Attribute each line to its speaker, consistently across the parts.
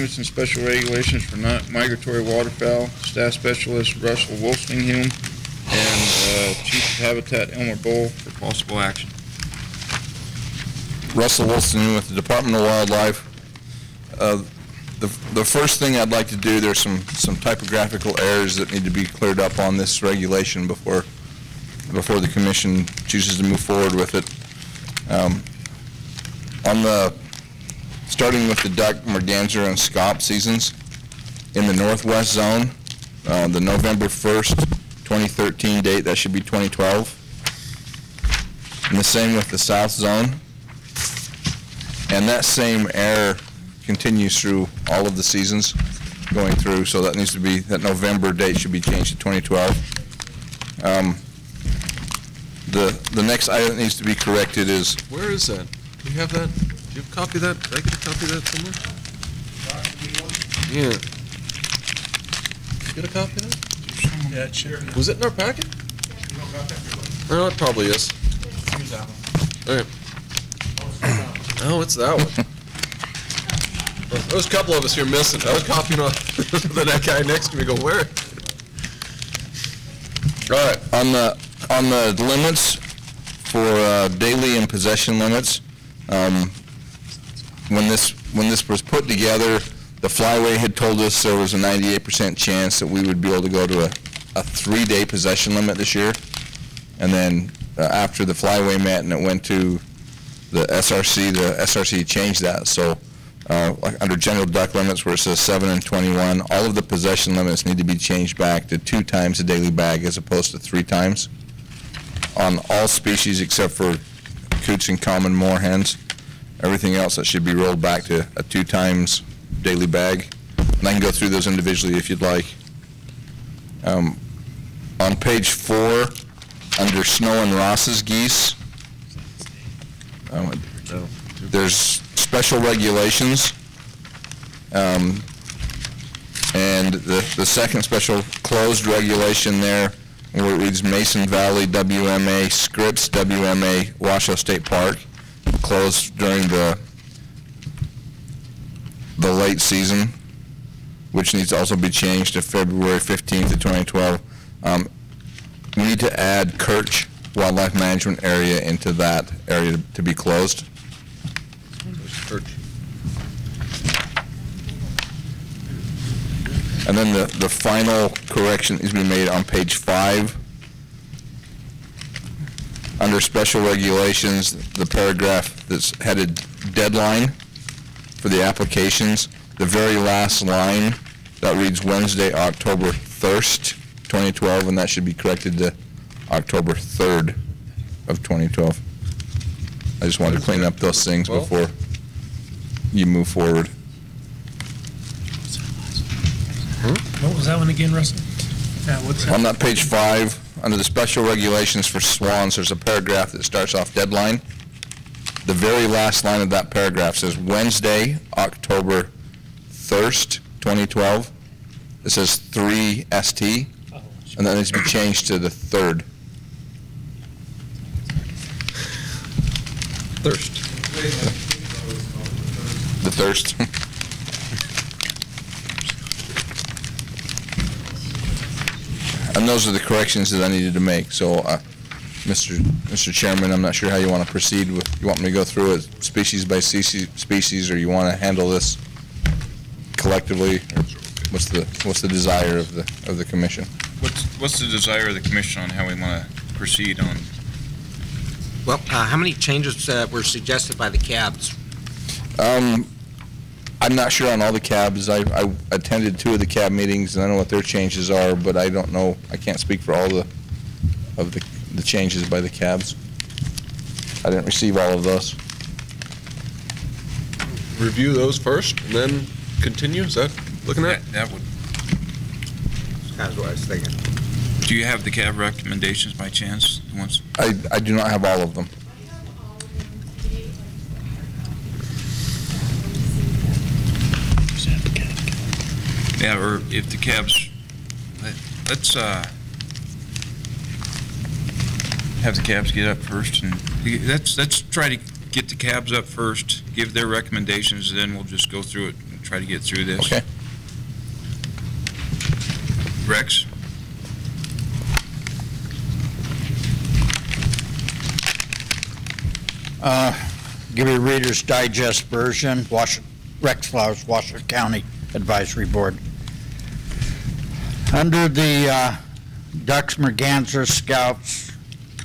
Speaker 1: limits and special regulations for migratory waterfowl, Staff Specialist Russell Woolstenhulme, and Chief of Habitat Elmer for possible action.
Speaker 2: Russell Woolstenhulme with the Department of Wildlife. The first thing I'd like to do, there's some typographical errors that need to be cleared up on this regulation before the Commission chooses to move forward with it. Starting with the duck, merganser, and scaup seasons, in the northwest zone, the November 1st, 2013 date, that should be 2012. And the same with the south zone. And that same error continues through all of the seasons going through, so that needs to be, that November date should be changed to 2012. The next item that needs to be corrected is...
Speaker 3: Where is that? Do you have that? Do you have a copy of that? Did I get a copy of that somewhere? Yeah. Get a copy of that?
Speaker 4: Yeah, it should be.
Speaker 3: Was it in our packet? No, it probably is.
Speaker 4: Use that one.
Speaker 3: All right. Oh, it's that one. Well, there's a couple of us here missing. I was copying on that guy next to me. Go, where?
Speaker 2: All right, on the limits for daily and possession limits, when this was put together, the flyway had told us there was a 98% chance that we would be able to go to a 3-day possession limit this year. And then after the flyway met and it went to the SRC changed that. So like under general duck limits where it says 7 and 21, all of the possession limits need to be changed back to 2 times a daily bag as opposed to 3 times on all species except for coots and common moorhens. Everything else, that should be rolled back to a 2 times daily bag. And I can go through those individually if you'd like. On page 4, under Snow and Ross's geese, there's special regulations, and the second special closed regulation there, where it reads Mason Valley WMA Scripps WMA Washoe State Park, closed during the late season, which needs to also be changed to February 15th of 2012. We need to add Kirch Wildlife Management Area into that area to be closed. And then the final correction is being made on page 5. Under special regulations, the paragraph that's headed deadline for the applications, the very last line, that reads Wednesday, October 1st, 2012, and that should be corrected to October 3rd of 2012. I just wanted to clean up those things before you move forward.
Speaker 4: What was that one again, Russell? Yeah, what's that?
Speaker 2: On that page 5, under the special regulations for swans, there's a paragraph that starts off deadline. The very last line of that paragraph says Wednesday, October 1st, 2012. It says 3 ST, and that needs to be changed to the 3rd.
Speaker 3: Thirst.
Speaker 2: The thirst. And those are the corrections that I needed to make. So, Mr. Chairman, I'm not sure how you want to proceed with. You want me to go through it species by species, or you want to handle this collectively? Or what's the desire of the commission?
Speaker 1: What's the desire of the commission on how we want to proceed on?
Speaker 5: Well, how many changes were suggested by the cabs?
Speaker 2: I'm not sure on all the cabs. I attended 2 of the cab meetings, and I know what their changes are, but I don't know. I can't speak for all the changes by the cabs. I didn't receive all of those.
Speaker 3: Review those first, and then continue. Is that looking at?
Speaker 1: That would.
Speaker 5: That's what I was thinking.
Speaker 1: Do you have the cab recommendations by chance? The ones?
Speaker 2: I do not have all of them.
Speaker 1: Yeah, or if the cabs, let's have the cabs get up first, and let's try to get the cabs up first, give their recommendations, and then we'll just go through it try to get through this.
Speaker 2: Okay.
Speaker 1: Rex?
Speaker 6: Give you a Reader's Digest version, Rex Flowers, Washoe County Advisory Board. Under the ducks, mergansers, scaups,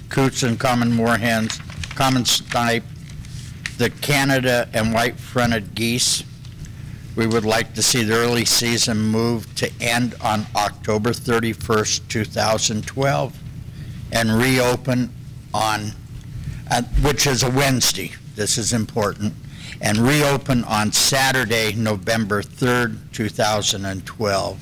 Speaker 6: coots, and common moorhens, common snipe, the Canada and white-fronted geese, we would like to see the early season move to end on October 31st, 2012, and reopen on, which is a Wednesday, this is important, and reopen on Saturday, November 3rd, 2012.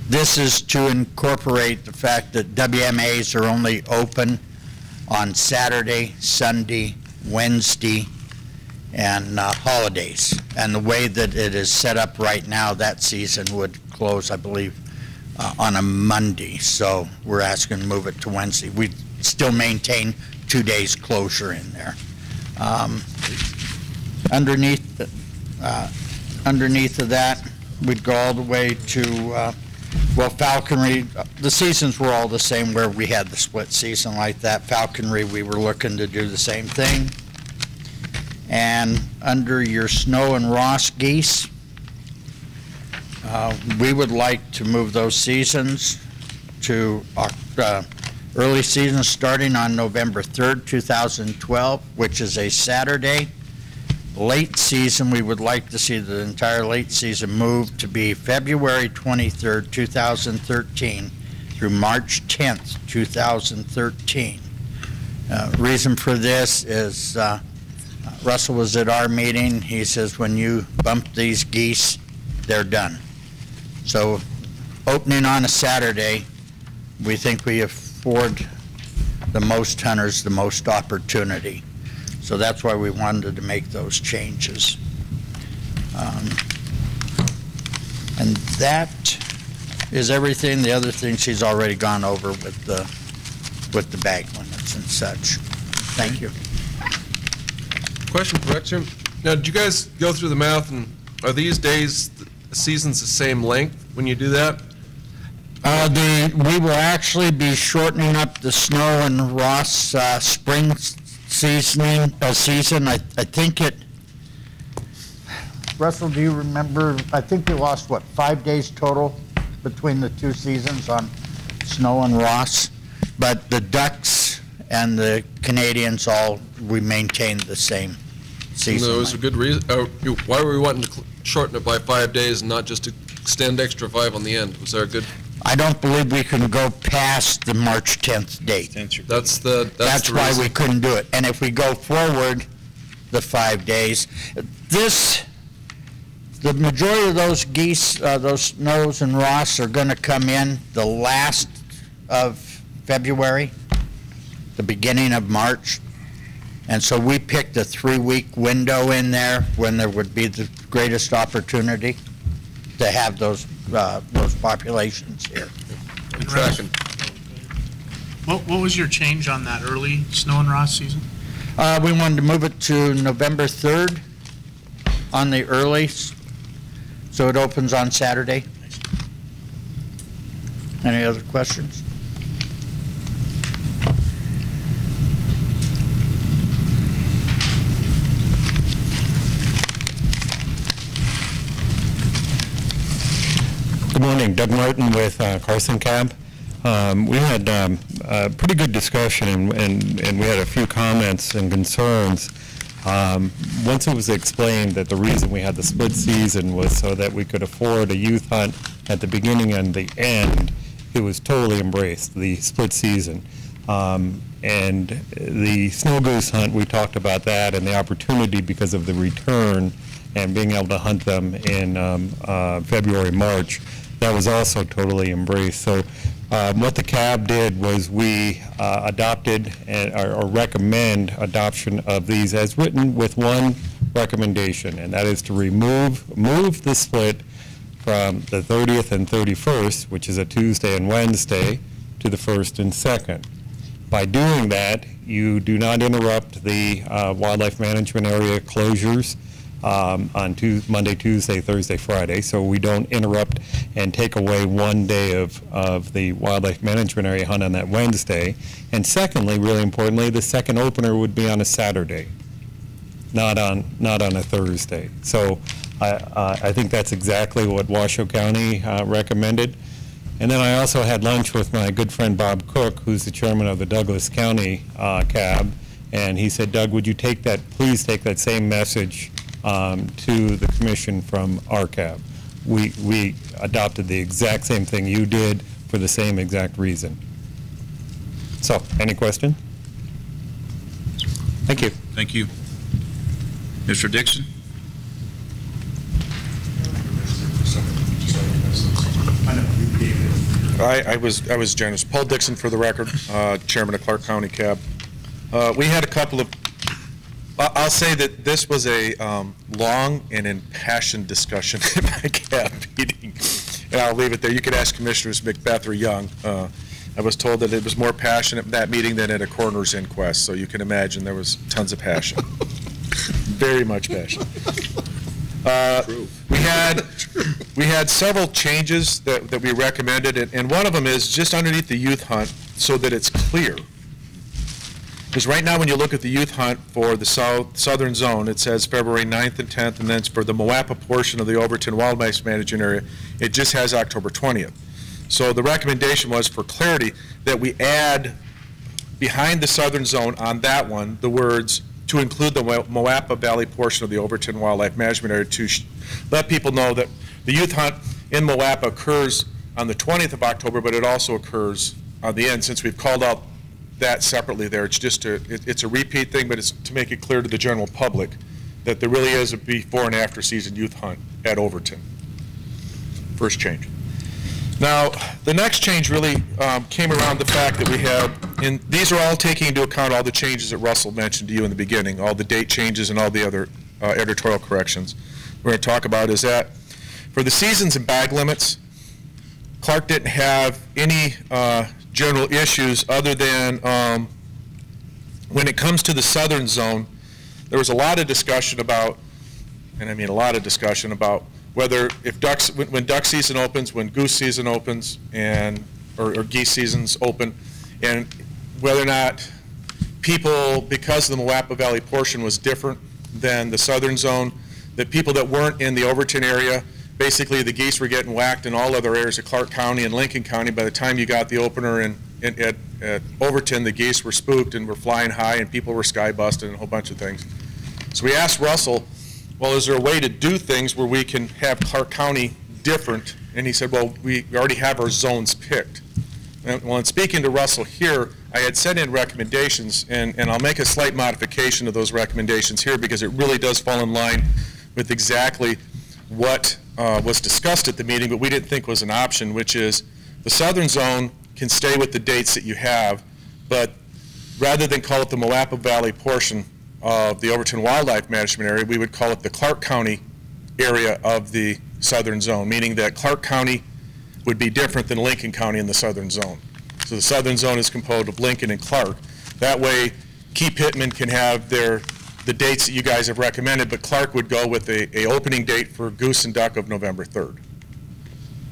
Speaker 6: This is to incorporate the fact that WMAs are only open on Saturday, Sunday, Wednesday, and holidays. And the way that it is set up right now, that season would close, I believe, on a Monday. So we're asking to move it to Wednesday. We still maintain 2 days closure in there. Underneath of that, we'd go all the way to, well, falconry. The seasons were all the same where we had the split season like that. Falconry, we were looking to do the same thing. And under your snow and Ross geese, we would like to move those seasons to early season starting on November 3rd, 2012, which is a Saturday. Late season, we would like to see the entire late season move to be February 23rd, 2013 through March 10th, 2013. Reason for this is Russell was at our meeting. He says when you bump these geese, they're done. So opening on a Saturday, we think we afford the most hunters the most opportunity. So that's why we wanted to make those changes. And that is everything. The other things he's already gone over with the bag limits and such. Thank you.
Speaker 3: Question for Rex here. Now, did you guys go through the math, and are these days, the seasons the same length when you do that?
Speaker 6: We will actually be shortening up the snow and Ross spring season. I think it, Russell, do you remember, I think we lost, what, 5 days total between the two seasons on snow and Ross? But the ducks and the Canadians we maintained the same season.
Speaker 3: No, it was a good reason. Why were we wanting to shorten it by 5 days and not just to extend extra 5 on the end? Was there a good?
Speaker 6: I don't believe we can go past the March 10th date.
Speaker 3: That's
Speaker 6: That's why we couldn't do it. And if we go forward the 5 days, the majority of those geese, those snows and Ross are going to come in the last of February, the beginning of March. And so we picked a 3-week window in there when there would be the greatest opportunity to have those populations here.
Speaker 3: tracking.
Speaker 4: What was your change on that early snow and Ross season?
Speaker 6: We wanted to move it to November 3rd on the early, so it opens on Saturday. Any other questions?
Speaker 7: Good morning, Doug Martin with Carson Cab. We had a pretty good discussion and we had a few comments and concerns. Once it was explained that the reason we had the split season was so that we could afford a youth hunt at the beginning and the end, it was totally embraced, the split season. And the snow goose hunt, we talked about that and the opportunity because of the return and being able to hunt them in February, March. That was also totally embraced. So what the CAB did was we adopted or recommend adoption of these as written with one recommendation, and that is to move the split from the 30th and 31st, which is a Tuesday and Wednesday, to the 1st and 2nd. By doing that, you do not interrupt the wildlife management area closures. on Monday, Tuesday, Thursday, Friday, so we don't interrupt and take away one day of the wildlife management area hunt on that Wednesday. And secondly, really importantly, the second opener would be on a Saturday, not on a Thursday. So I think that's exactly what Washoe County recommended. And then I also had lunch with my good friend Bob Cook, who's the chairman of the Douglas County CAB, and he said, Doug, would you please take that same message to the commission from our CAB. We adopted the exact same thing you did for the same exact reason. So, any question? Thank you.
Speaker 1: Thank you. Mr. Dixon?
Speaker 8: I was generous. Paul Dixon, for the record, Chairman of Clark County CAB. We had a couple of, I'll say that this was a long and impassioned discussion at my CAB meeting, and I'll leave it there. You could ask Commissioners Macbeth or Young. I was told that it was more passionate at that meeting than at a coroner's inquest, so you can imagine there was tons of passion. Very much passion. We had several changes that we recommended, and one of them is just underneath the youth hunt so that it's clear. Because right now when you look at the youth hunt for the southern zone, it says February 9th and 10th, and then for the Moapa portion of the Overton Wildlife Management Area, it just has October 20th. So the recommendation was, for clarity, that we add behind the southern zone on that one the words to include the Moapa Valley portion of the Overton Wildlife Management Area to let people know that the youth hunt in Moapa occurs on the 20th of October, but it also occurs on the end. Since we've called out that separately there, it's just it's a repeat thing, but it's to make it clear to the general public that there really is a before and after season youth hunt at Overton. First change. Now, the next change really came around the fact that we have, and these are all taking into account all the changes that Russell mentioned to you in the beginning, all the date changes and all the other editorial corrections. We're going to talk about is that for the seasons and bag limits, Clark didn't have any general issues other than when it comes to the southern zone, there was a lot of discussion about, and I mean a lot of discussion about whether if when duck season opens, when goose season opens, and or geese seasons open, and whether or not people, because of the Moapa Valley portion was different than the southern zone, that people that weren't in the Overton area, basically the geese were getting whacked in all other areas of Clark County and Lincoln County. By the time you got the opener at Overton, the geese were spooked and were flying high, and people were sky busted and a whole bunch of things. So we asked Russell, well, is there a way to do things where we can have Clark County different? And he said, well, we already have our zones picked. And, well, in speaking to Russell here, I had sent in recommendations, and I'll make a slight modification of those recommendations here because it really does fall in line with exactly what was discussed at the meeting, but we didn't think was an option, which is the southern zone can stay with the dates that you have, but rather than call it the Moapa Valley portion of the Overton Wildlife Management Area, we would call it the Clark County area of the southern zone, meaning that Clark County would be different than Lincoln County in the southern zone. So the southern zone is composed of Lincoln and Clark. That way, Key-Pittman can have the dates that you guys have recommended, but Clark would go with a opening date for goose and duck of November 3rd.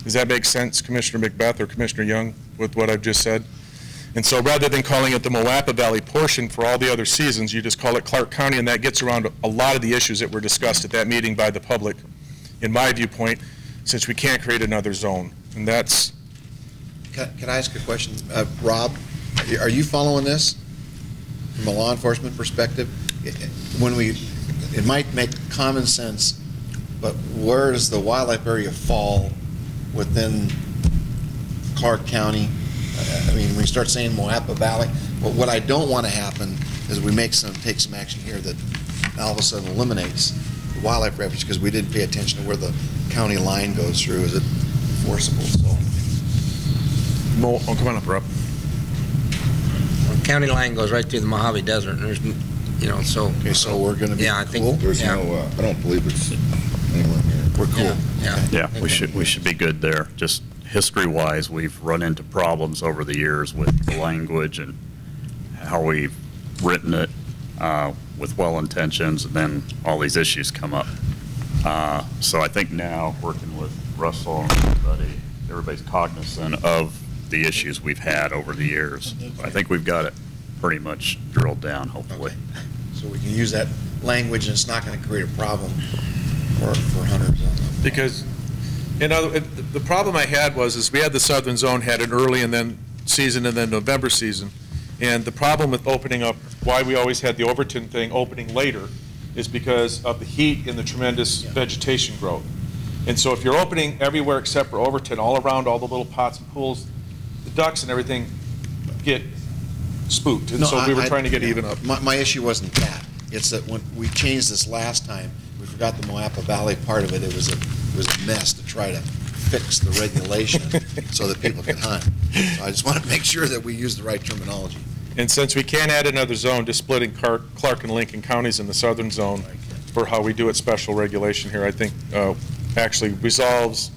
Speaker 8: Does that make sense, Commissioner Macbeth or Commissioner Young, with what I've just said? And so rather than calling it the Moapa Valley portion for all the other seasons, you just call it Clark County, and that gets around a lot of the issues that were discussed at that meeting by the public, in my viewpoint, since we can't create another zone. And that's...
Speaker 9: Can I ask a question? Rob, are you following this from a law enforcement perspective? It might make common sense, but where does the wildlife area fall within Clark County? I mean, when we start saying Moapa Valley, but what I don't want to happen is we take some action here that all of a sudden eliminates the wildlife refuge because we didn't pay attention to where the county line goes through. Is it enforceable? So,
Speaker 8: come on up, Rob.
Speaker 5: Well, county line goes right through the Mojave Desert, and there's, so.
Speaker 9: Okay, so we're going to be.
Speaker 5: Yeah, I think.
Speaker 9: Cool?
Speaker 10: There's no. I don't believe it's anywhere near.
Speaker 9: We're cool.
Speaker 5: Yeah.
Speaker 11: Yeah, we should be good there. Just history-wise, we've run into problems over the years with the language and how we've written it. with well intentions, and then all these issues come up. So I think now, working with Russell and everybody's cognizant of the issues we've had over the years. I think we've got it pretty much drilled down, hopefully.
Speaker 9: Okay. So we can use that language, and it's not going to create a problem for hunters.
Speaker 8: Because, the problem I had is we had the southern zone, had an early and then season and then November season. And the problem with opening up, why we always had the Overton thing opening later, is because of the heat and the tremendous vegetation growth. And so if you're opening everywhere except for Overton, all around all the little pots and pools, the ducks and everything get spooked. And so we were trying to get even up.
Speaker 9: My issue wasn't that. It's that when we changed this last time, we forgot the Moapa Valley part of it. It was a mess to try to fix the regulation so that people can hunt. So I just want to make sure that we use the right terminology.
Speaker 8: And since we can't add another zone, just splitting Clark and Lincoln counties in the southern zone for how we do it special regulation here, I think actually resolves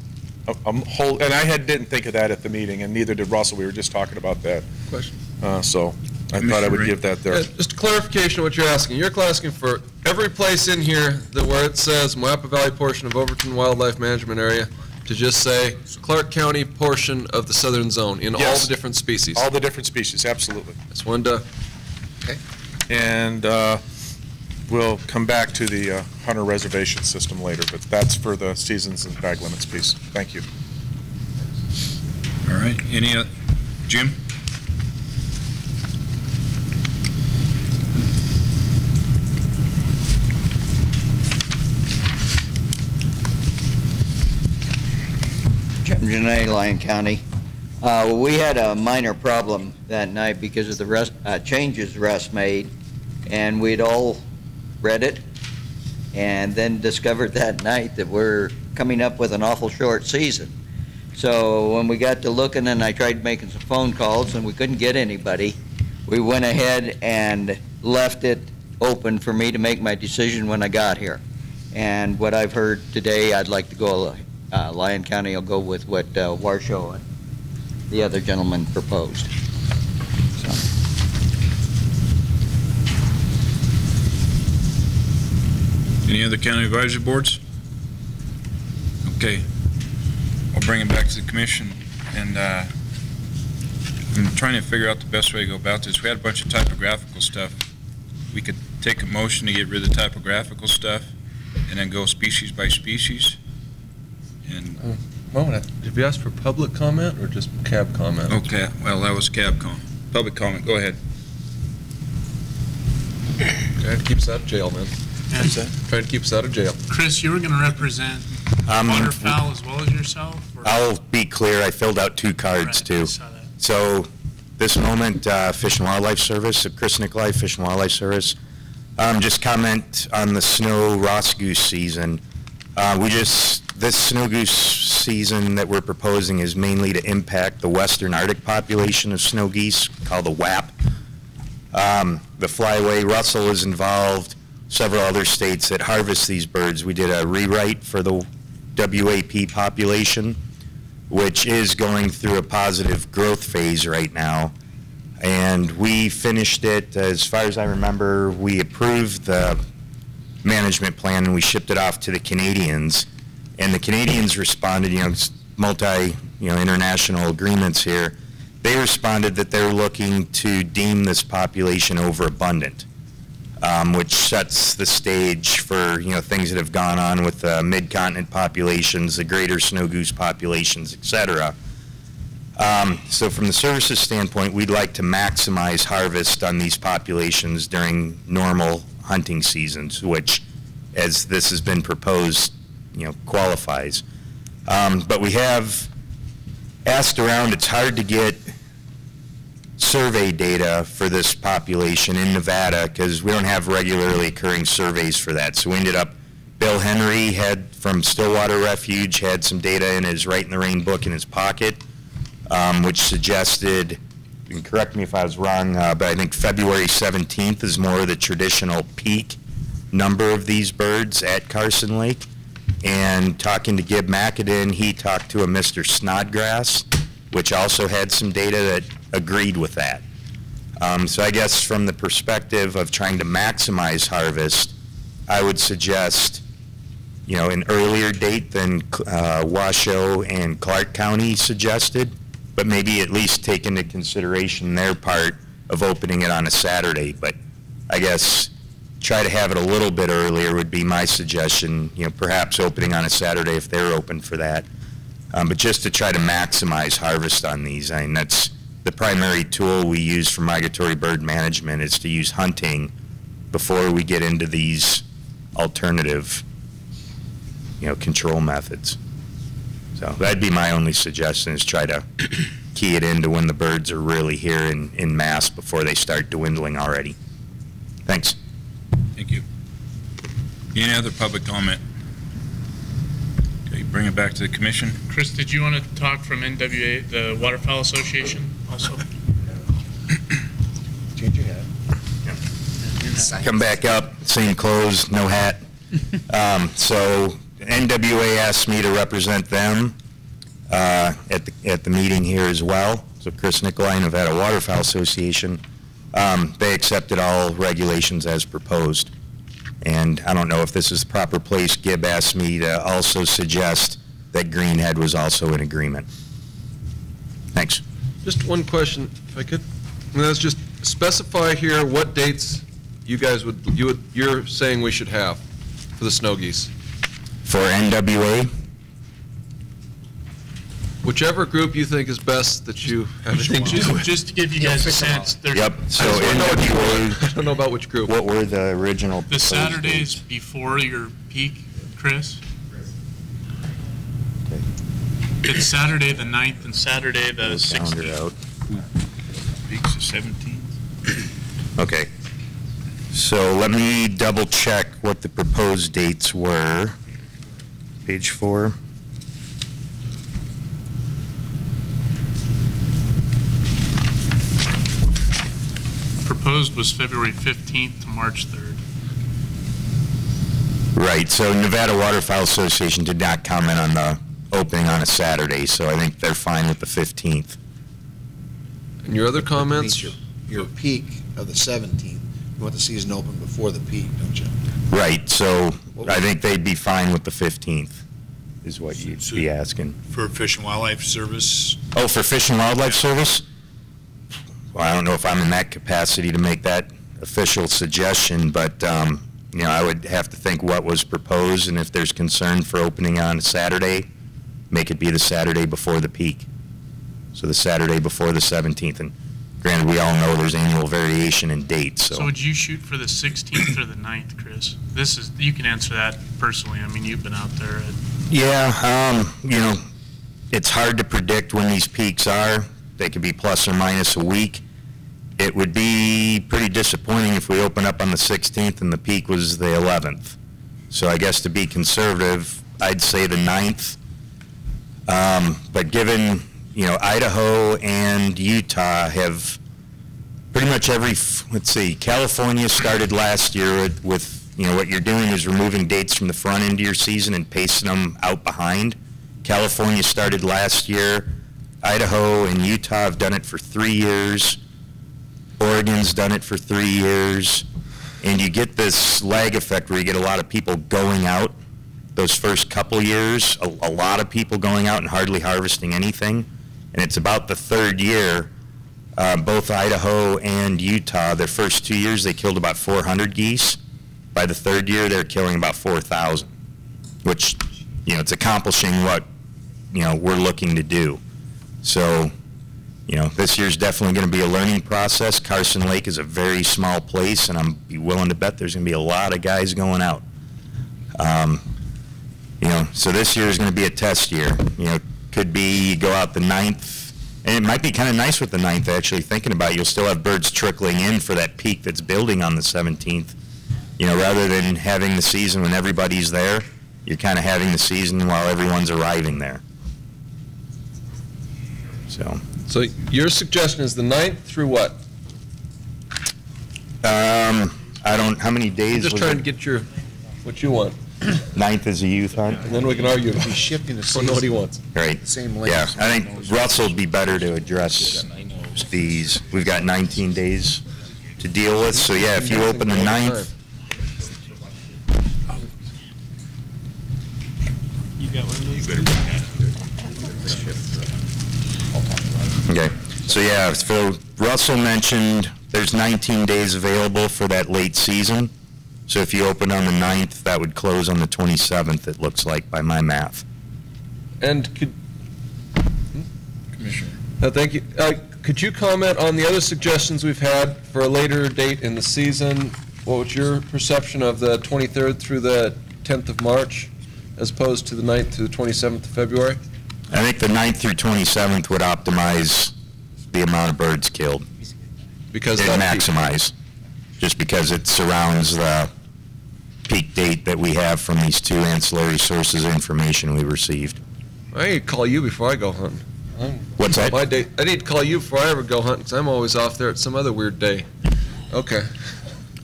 Speaker 8: a whole, and I didn't think of that at the meeting, and neither did Russell. We were just talking about that.
Speaker 3: Question.
Speaker 8: So I thought I would give that there.
Speaker 3: Just a clarification of what you're asking. You're asking for every place in here where it says Moapa Valley portion of Overton Wildlife Management Area to just say Clark County portion of the southern zone in all the different species.
Speaker 8: All the different species, absolutely.
Speaker 3: That's one to.
Speaker 9: Okay.
Speaker 8: And we'll come back to the hunter reservation system later, but that's for the seasons and bag limits piece. Thank you.
Speaker 1: All right. Any Jim?
Speaker 6: Jim Janay, Lyon County. We had a minor problem that night because of the changes Russ made, and we'd all read it and then discovered that night that we're coming up with an awful short season. So when we got to looking, and I tried making some phone calls and we couldn't get anybody, we went ahead and left it open for me to make my decision when I got here. And what I've heard today, I'd like to go Lyon County will go with what Warshaw and the other gentleman proposed. So.
Speaker 1: Any other county advisory boards? Okay. I'll bring it back to the commission, and I'm trying to figure out the best way to go about this. We had a bunch of typographical stuff. We could take a motion to get rid of the typographical stuff and then go species by species. And
Speaker 3: did we ask for public comment or just cab comment?
Speaker 1: okay, well, that was cab comment. Public comment, go ahead.
Speaker 3: Trying to keep us out of jail, man. Trying to keep us out of jail.
Speaker 4: Chris, you were going to represent Waterfowl as well as yourself? Or?
Speaker 12: I'll be clear, I filled out 2 cards too. So this moment, Fish and Wildlife Service, Chris Nicolai, Fish and Wildlife Service. Just comment on the snow Ross goose season. This snow goose season that we're proposing is mainly to impact the western Arctic population of snow geese, called the WAP. The flyway, Russell is involved, several other states that harvest these birds. We did a rewrite for the WAP population, which is going through a positive growth phase right now. And we finished it, as far as I remember, we approved the management plan and we shipped it off to the Canadians. And the Canadians responded, international agreements here. They responded that they're looking to deem this population overabundant, which sets the stage for, things that have gone on with the mid-continent populations, the greater snow goose populations, et cetera. So from the services standpoint, we'd like to maximize harvest on these populations during normal hunting seasons, which, as this has been proposed, qualifies. But we have asked around. It's hard to get survey data for this population in Nevada because we don't have regularly occurring surveys for that. So we ended up, Bill Henry from Stillwater Refuge had some data in his Right in the Rain book in his pocket, which suggested, you can correct me if I was wrong, but I think February 17th is more of the traditional peak number of these birds at Carson Lake. And talking to Gib McAdin, he talked to a Mr. Snodgrass, which also had some data that agreed with that. So I guess from the perspective of trying to maximize harvest, I would suggest, you know, an earlier date than Washoe and Clark County suggested, but maybe at least take into consideration their part of opening it on a Saturday. But I guess try to have it a little bit earlier would be my suggestion, you know, perhaps opening on a Saturday if they're open for that. But just to try to maximize harvest on these, I mean, that's the primary tool we use for migratory bird management, is to use hunting before we get into these alternative, you know, control methods. So that'd be my only suggestion, is try to key it into when the birds are really here in mass before they start dwindling already. Thanks.
Speaker 1: Thank you. Any other public comment? Okay, bring it back to the commission.
Speaker 4: Chris, did you want to talk from NWA, the Waterfowl Association also?
Speaker 9: Change your hat.
Speaker 12: Come back up, same clothes, no hat. So NWA asked me to represent them at the meeting here as well. So Chris Nicolai, Nevada Waterfowl Association, they accepted all regulations as proposed. And I don't know if this is the proper place. Gibb asked me to also suggest that Greenhead was also in agreement. Thanks.
Speaker 3: Just one question, if I could. And that's just specify here what dates you guys you're saying we should have for the snow geese.
Speaker 12: For NWA?
Speaker 3: Whichever group you think is best that you have.
Speaker 4: Just to give you guys a sense.
Speaker 12: Yep, so NWA.
Speaker 3: I don't know about which group.
Speaker 12: What were the original?
Speaker 4: The Saturdays before your peak, Chris?
Speaker 12: Okay.
Speaker 4: It's Saturday the 9th and Saturday the 16th.
Speaker 1: Peaks the 17th.
Speaker 12: Okay. So let me double check what the proposed dates were. Page 4.
Speaker 4: Proposed was February 15th to March 3rd.
Speaker 12: Right, so Nevada Waterfowl Association did not comment on the opening on a Saturday, so I think they're fine with the 15th.
Speaker 3: And your other comments?
Speaker 9: Your peak of the 17th, you want the season open before the peak, don't you?
Speaker 12: Right, so I think they'd be fine with the 15th, is what you'd be asking.
Speaker 13: For Fish and Wildlife Service?
Speaker 12: Oh, for Fish and Wildlife Service? Well, I don't know if I'm in that capacity to make that official suggestion, but, you know, I would have to think what was proposed, and if there's concern for opening on a Saturday, make it be the Saturday before the peak. So the Saturday before the 17th. And granted, we all know there's annual variation in dates,
Speaker 4: So would you shoot for the 16th or the 9th, Chris? You can answer that personally. I mean, you've been out there.
Speaker 12: Yeah, you know, it's hard to predict when these peaks are. They could be plus or minus a week. It would be pretty disappointing if we open up on the 16th and the peak was the 11th. So I guess to be conservative, I'd say the 9th. But given, you know, Idaho and Utah have pretty much let's see, California started last year with, you know, what you're doing is removing dates from the front end of your season and pacing them out behind. California started last year. Idaho and Utah have done it for 3 years. Oregon's done it for 3 years. And you get this lag effect where you get a lot of people going out those first couple years, a lot of people going out and hardly harvesting anything. And it's about the third year, both Idaho and Utah, their first 2 years, they killed about 400 geese. By the third year, they're killing about 4,000, which, you know, it's accomplishing what, you know, we're looking to do. So, you know, this year's definitely going to be a learning process. Carson Lake is a very small place, and I'm willing to bet there's going to be a lot of guys going out. You know, so this year is going to be a test year. You know, could be you go out the 9th, and it might be kind of nice with the 9th, actually, thinking about it. You'll still have birds trickling in for that peak that's building on the 17th. You know, rather than having the season when everybody's there, you're kind of having the season while everyone's arriving there.
Speaker 3: So your suggestion is the 9th through what?
Speaker 12: How many days?
Speaker 3: I'm just trying to get what you want.
Speaker 12: 9th is a youth hunt.
Speaker 3: And then we can argue.
Speaker 9: He's shifting the
Speaker 3: I
Speaker 9: season.
Speaker 3: don't know what he wants.
Speaker 12: Right.
Speaker 9: Same length.
Speaker 12: Yeah, I think Russell would be better to address these, we've got 19 days to deal with. So yeah, if you open the 9th,
Speaker 4: You got one of those?
Speaker 12: okay. So yeah, so Russell mentioned there's 19 days available for that late season. So if you open on the 9th, that would close on the 27th, it looks like, by my math.
Speaker 3: And could,
Speaker 1: Commissioner.
Speaker 3: thank you. Could you comment on the other suggestions we've had for a later date in the season? What was your perception of the 23rd through the 10th of March, as opposed to the 9th to the 27th of February?
Speaker 12: I think the 9th through 27th would optimize the amount of birds killed.
Speaker 3: Because
Speaker 12: it'd maximize, just because it surrounds the peak date that we have from these two ancillary sources of information we received.
Speaker 3: I need to call you before I go hunting.
Speaker 12: What's that?
Speaker 3: My day, I need to call you before I ever go hunting, because I'm always off there at some other weird day. Okay.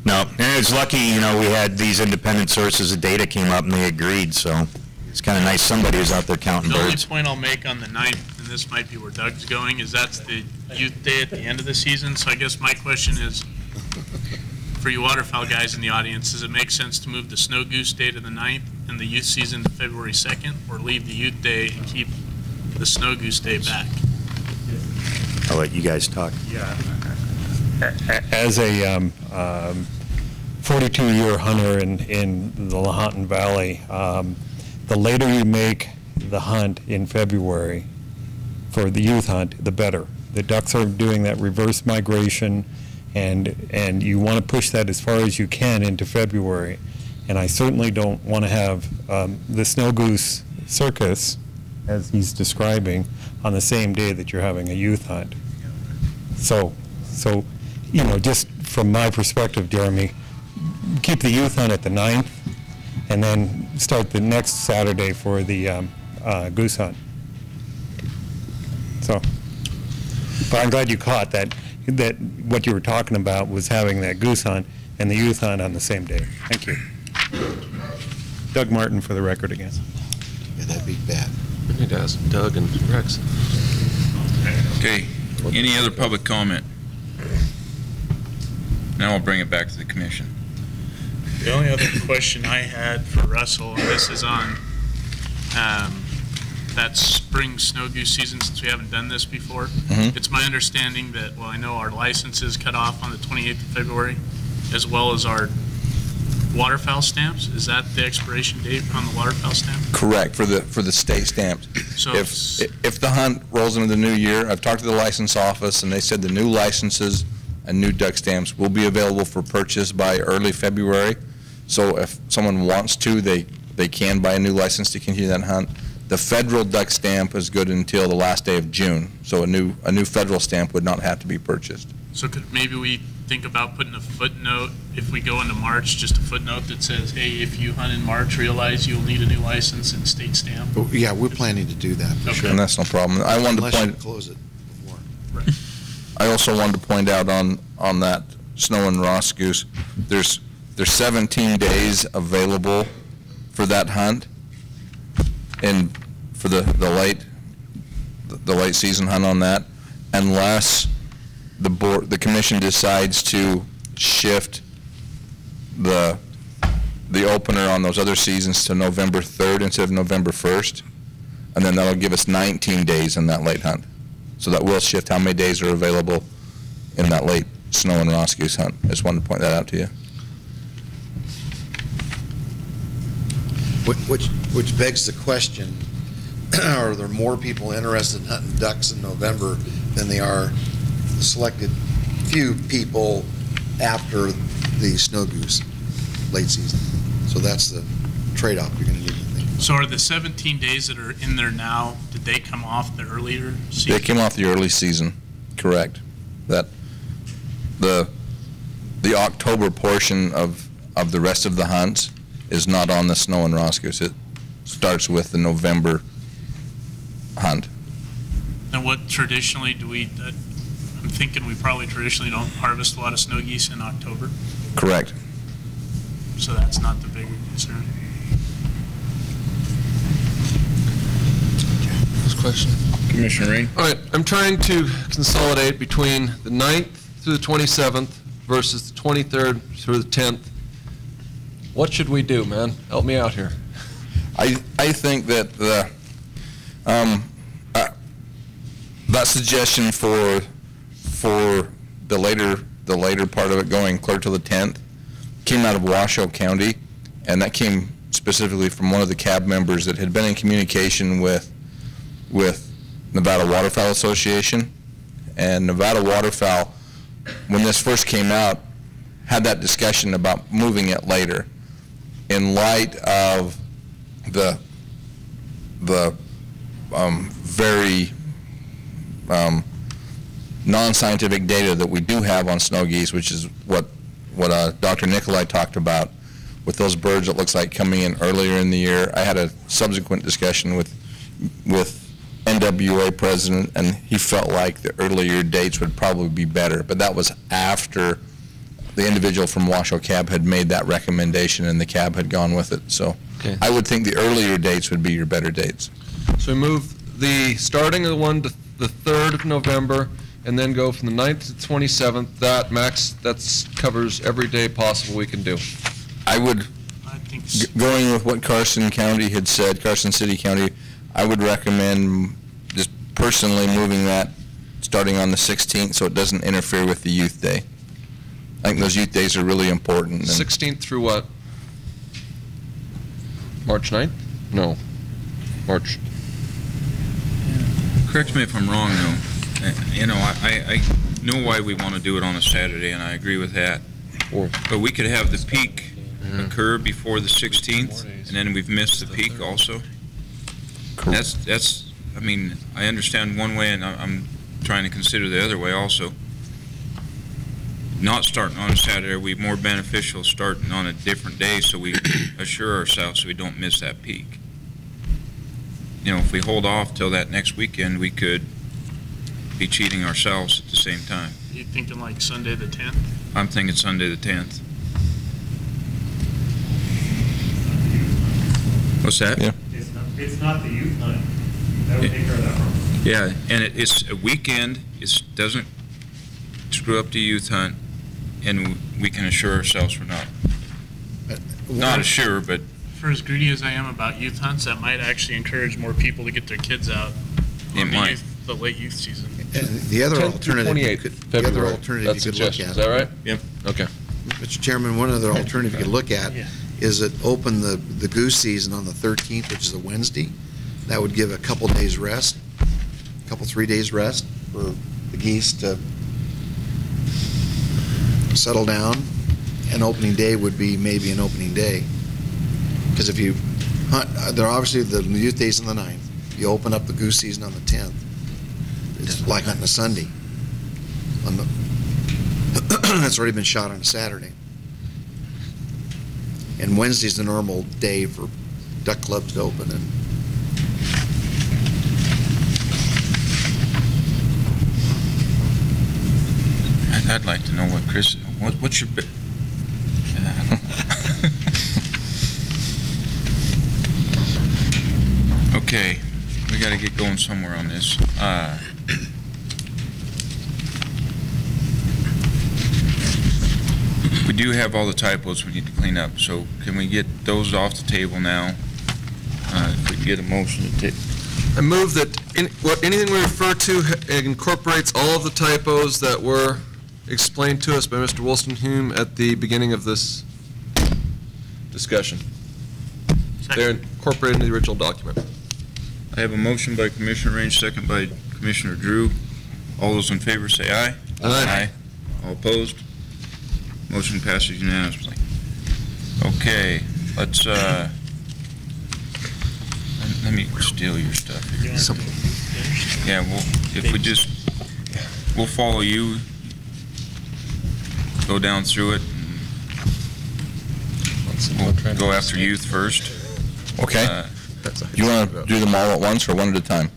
Speaker 12: No, and it's lucky, you know, we had these independent sources of data came up and they agreed, so it's kind of nice somebody was out there counting
Speaker 4: The only
Speaker 12: birds.
Speaker 4: point I'll make on the 9th, and this might be where Doug's going, is that's the youth day at the end of the season. So I guess my question is, for you waterfowl guys in the audience, does it make sense to move the snow goose day to the 9th and the youth season to February 2nd, or leave the youth day and keep the snow goose day back?
Speaker 12: I'll let you guys talk.
Speaker 7: Yeah. As a 42-year hunter in the Lahontan Valley, the later you make the hunt in February for the youth hunt, the better. The ducks are doing that reverse migration, and you want to push that as far as you can into February. And I certainly don't want to have the snow goose circus, as he's describing, on the same day that you're having a youth hunt. So, you know, just from my perspective, Jeremy, keep the youth hunt at the 9th, and then start the next Saturday for the goose hunt. So, but I'm glad you caught that what you were talking about was having that goose hunt and the youth hunt on the same day. Thank you. Doug Martin for the record again.
Speaker 9: Yeah, that'd be bad.
Speaker 3: We need to ask Doug and Rex.
Speaker 1: Okay, any other public comment? Now I'll bring it back to the commission.
Speaker 4: The only other question I had for Russell, and this is on that spring snow goose season, since we haven't done this before. It's my understanding that, well, I know our licenses cut off on the 28th of February, as well as our waterfowl stamps. Is that the expiration date on the waterfowl stamp?
Speaker 2: Correct, for the state stamps.
Speaker 4: So
Speaker 2: If the hunt rolls into the new year, I've talked to the license office, and they said the new licenses and new duck stamps will be available for purchase by early February. So if someone wants to, they can buy a new license to continue that hunt. The federal duck stamp is good until the last day of June, so a new federal stamp would not have to be purchased.
Speaker 4: So could maybe we think about putting a footnote, if we go into March, just a footnote that says, hey, if you hunt in March, realize you'll need a new license and state stamp?
Speaker 9: But yeah, we're planning to do that for sure.
Speaker 2: And that's no problem. I wanted to
Speaker 9: Unless you
Speaker 2: point.
Speaker 9: close it before.
Speaker 4: Right.
Speaker 2: I also wanted to point out on that snow and Ross goose, there's 17 days available for that hunt, and for the late season hunt on that, unless the commission decides to shift the opener on those other seasons to November 3rd instead of November 1st, and then that'll give us 19 days in that late hunt. So that will shift how many days are available in that late snow and Ross goose hunt. I just wanted to point that out to you.
Speaker 9: Which begs the question, are there more people interested in hunting ducks in November than they are the selected few people after the snow goose late season? So that's the trade-off you're going to need to think about.
Speaker 4: So are the 17 days that are in there now, did they come off the earlier season?
Speaker 2: They came off the early season, correct. That the October portion of the rest of the hunts is not on the snow and Ross goose. It starts with the November hunt.
Speaker 4: And what traditionally do we, I'm thinking we probably traditionally don't harvest a lot of snow geese in October,
Speaker 2: Correct.
Speaker 4: so that's not the bigger concern.
Speaker 3: Next question.
Speaker 1: Commissioner Rain?
Speaker 3: All right, I'm trying to consolidate between the 9th through the 27th versus the 23rd through the 10th. What should we do, man? Help me out here.
Speaker 2: I think that that suggestion for the later part of it going clear to the 10th came out of Washoe County, and that came specifically from one of the CAB members that had been in communication with Nevada Waterfowl Association. And Nevada Waterfowl, when this first came out, had that discussion about moving it later in light of the very non-scientific data that we do have on snow geese, which is what Dr. Nicolai talked about with those birds. It looks like coming in earlier in the year. I had a subsequent discussion with NWA president, and he felt like the earlier dates would probably be better, but that was after the individual from Washoe Cab had made that recommendation and the cab had gone with it. So
Speaker 3: okay.
Speaker 2: I would think the earlier dates would be your better dates.
Speaker 3: So we move the starting of the one to the 3rd of November, and then go from the 9th to the 27th. That covers every day possible we can do.
Speaker 2: I would, going with what Carson County had said, Carson City County, I would recommend just personally moving that starting on the 16th so it doesn't interfere with the youth day. I think those youth days are really important.
Speaker 3: 16th through what? March 9th? No. March.
Speaker 1: Correct me if I'm wrong, though. You know, I know why we want to do it on a Saturday, and I agree with that. But we could have the peak occur before the 16th, and then we've missed the peak also. That's. I mean, I understand one way, and I'm trying to consider the other way also. Not starting on a Saturday, are we more beneficial starting on a different day so we assure ourselves so we don't miss that peak? You know, if we hold off till that next weekend, we could be cheating ourselves at the same time.
Speaker 4: You thinking like Sunday the 10th?
Speaker 1: I'm thinking Sunday the 10th. What's that?
Speaker 2: Yeah.
Speaker 7: It's not the youth hunt. That would take care of that problem.
Speaker 1: Yeah, and it's a weekend. It doesn't screw up the youth hunt, and we can assure ourselves we're not assure, but
Speaker 4: For as greedy as I am about youth hunts, that might actually encourage more people to get their kids out on the late youth season.
Speaker 9: And the other
Speaker 3: 10th
Speaker 9: alternative,
Speaker 3: through
Speaker 9: you
Speaker 3: 28th
Speaker 9: could,
Speaker 3: February.
Speaker 9: the other alternative
Speaker 3: That's
Speaker 9: you could look
Speaker 3: suggestion.
Speaker 9: at.
Speaker 3: Is that right?
Speaker 1: Yep.
Speaker 3: Okay.
Speaker 9: Mr. Chairman, one other alternative you could look at is that open the goose season on the 13th, which is a Wednesday. That would give a couple days rest, 3 days rest for the geese to settle down. And opening day would be maybe an opening day. Because if you hunt, they're obviously the youth days on the 9th. You open up the goose season on the 10th. It's like hunting a Sunday. That's already been shot on a Saturday. And Wednesday's the normal day for duck clubs to open. And
Speaker 1: I'd like to know what what's your okay, we got to get going somewhere on this. We do have all the typos we need to clean up, so can we get those off the table now? If we can get a motion to take.
Speaker 3: I move that anything we refer to incorporates all of the typos that were explained to us by Mr. Woolstenhulme at the beginning of this discussion. They're incorporated into the original document.
Speaker 1: I have a motion by Commissioner Range, second by Commissioner Drew. All those in favor say aye.
Speaker 3: Aye.
Speaker 1: All opposed? Motion passes unanimously. Okay, let's, let me steal your stuff here. Yeah, we'll follow you, go down through it, and we'll go after youth first.
Speaker 2: Okay. You want to do them all at once or one at a time?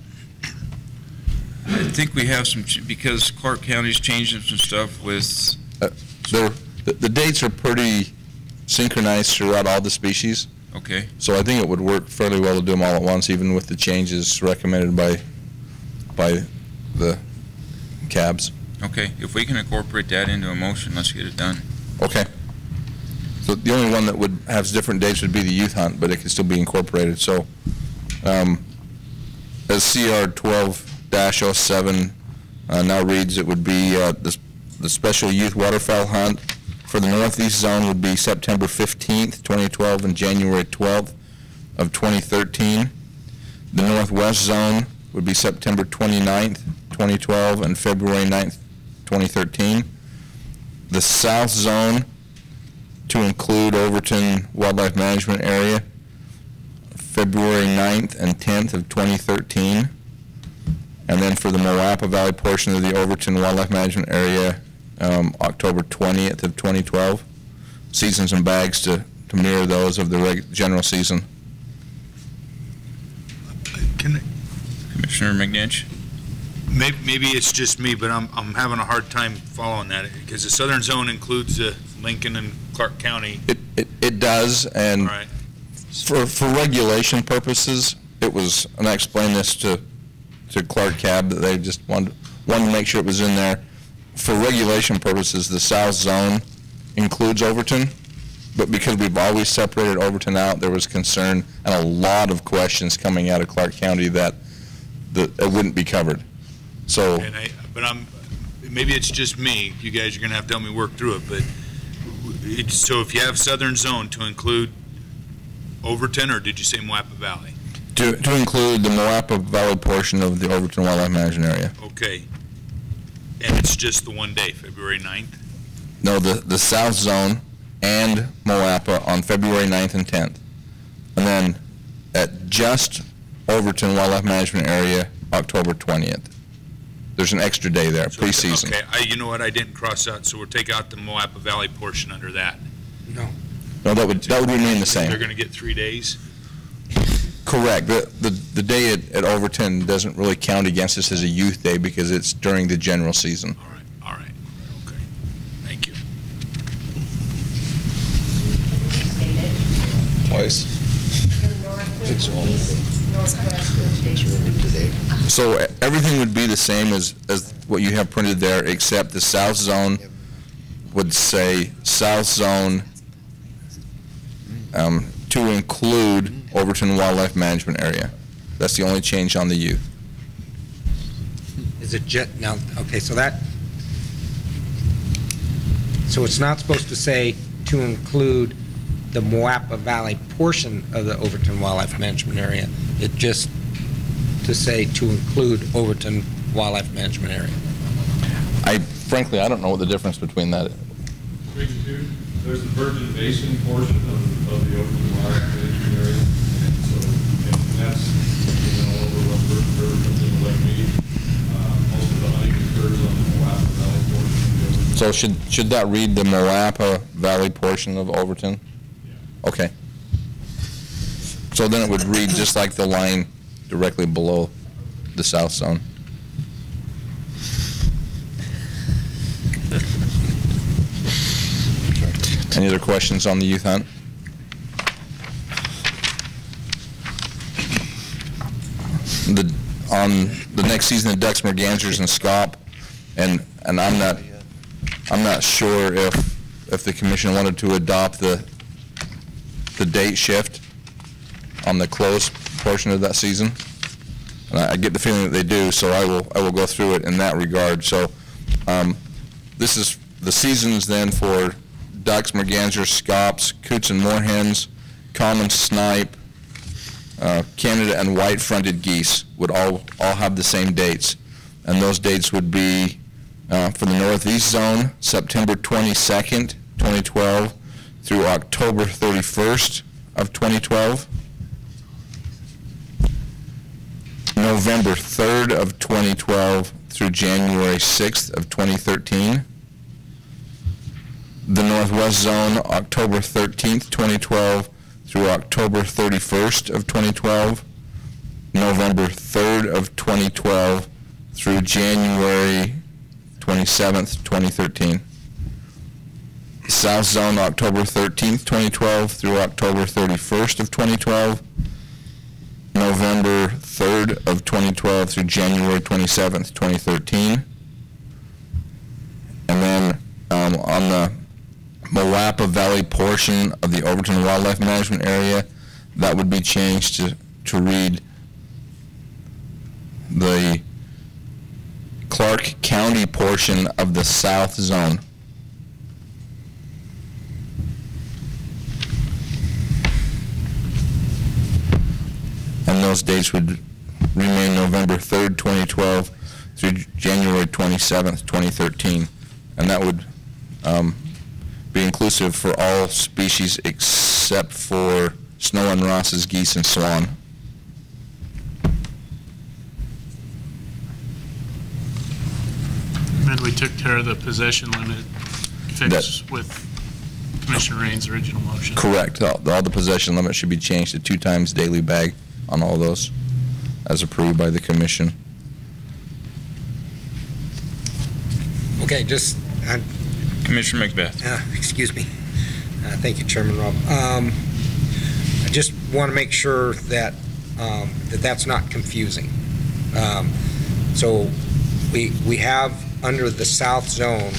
Speaker 1: I think we have some, because Clark County's changing some stuff with...
Speaker 2: The dates are pretty synchronized throughout all the species.
Speaker 1: Okay.
Speaker 2: So I think it would work fairly well to do them all at once, even with the changes recommended by by the cabs.
Speaker 1: Okay, if we can incorporate that into a motion, let's get it done.
Speaker 2: Okay. So the only one that would have different dates would be the youth hunt, but it can still be incorporated. So as CR 12-07 now reads, it would be the special youth waterfowl hunt for the northeast zone would be September 15th, 2012 and January 12th of 2013. The northwest zone would be September 29th, 2012 and February 9th, 2013. The south zone, to include Overton Wildlife Management Area, February 9th and 10th of 2013. And then for the Moapa Valley portion of the Overton Wildlife Management Area, October 20th of 2012. Seasons and bags to mirror those of the general season.
Speaker 1: Commissioner McNinch?
Speaker 13: Maybe it's just me, but I'm having a hard time following that, because the southern zone includes Lincoln and Clark County.
Speaker 2: It does, and
Speaker 13: All right.
Speaker 2: for regulation purposes, it was, and I explained this to Clark Cab, that they just wanted to make sure it was in there. For regulation purposes, the south zone includes Overton, but because we've always separated Overton out, there was concern and a lot of questions coming out of Clark County that it wouldn't be covered. So,
Speaker 13: Maybe it's just me. You guys are going to have to help me work through it. But so if you have southern zone to include Overton, or did you say Moapa Valley?
Speaker 2: To include the Moapa Valley portion of the Overton Wildlife Management Area.
Speaker 13: Okay. And it's just the one day, February 9th?
Speaker 2: No, the south zone and Moapa on February 9th and 10th. And then at just Overton Wildlife Management Area, October 20th. There's an extra day there, pre-season.
Speaker 13: Okay, you know what, I didn't cross out, so we'll take out the Moapa Valley portion under that.
Speaker 2: No, that would remain the same.
Speaker 13: They're going to get 3 days?
Speaker 2: Correct. The day at Overton doesn't really count against us as a youth day because it's during the general season.
Speaker 13: All right, okay. Thank you.
Speaker 9: Twice.
Speaker 2: So everything would be the same as what you have printed there, except the south zone would say south zone to include Overton Wildlife Management Area. That's the only change on the youth.
Speaker 5: Is it now, okay, so it's not supposed to say to include the Moapa Valley portion of the Overton Wildlife Management Area. It just to say to include Overton Wildlife Management Area.
Speaker 2: Frankly, I don't know what the difference between that is.
Speaker 14: There's the Virgin Basin portion of the Overton Wildlife Management Area, and that's over Westford River, something like me. Most of the hunting occurs on the Moapa Valley portion of the Overton.
Speaker 2: So should that read the Moapa Valley portion of Overton? Yeah. Okay. So then it would read just like the line directly below the south zone. Any other questions on the youth hunt? On the next season of ducks, mergansers, and scaup, and I'm not sure if the commission wanted to adopt the date shift on the closed portion of that season. And I get the feeling that they do, so I will go through it in that regard. So this is the seasons then for ducks, mergansers, scaups, coots and moorhens, common snipe, Canada and white-fronted geese would all have the same dates. And those dates would be for the northeast zone, September 22nd, 2012 through October 31st of 2012. November 3rd of 2012 through January 6th of 2013. The Northwest Zone, October 13th, 2012 through October 31st of 2012. November 3rd of 2012 through January 27th, 2013. South Zone, October 13th, 2012 through October 31st of 2012. November 3rd of 2012 2012 through January 27th, 2013. And then on the Moapa Valley portion of the Overton Wildlife Management Area, that would be changed to read the Clark County portion of the South Zone. And those dates would remain November 3rd, 2012 through January 27th, 2013. And that would be inclusive for all species except for snow and Ross's geese and swan.
Speaker 4: And we took care of the possession limit fix with Commissioner Rain's original motion.
Speaker 2: Correct. All the possession limits should be changed to 2 times daily bag on all those, as approved by the commission.
Speaker 5: Okay, just,
Speaker 1: Commissioner Macbeth.
Speaker 5: excuse me. Thank you, Chairman Rob. I just want to make sure that that's not confusing. So we have under the South Zone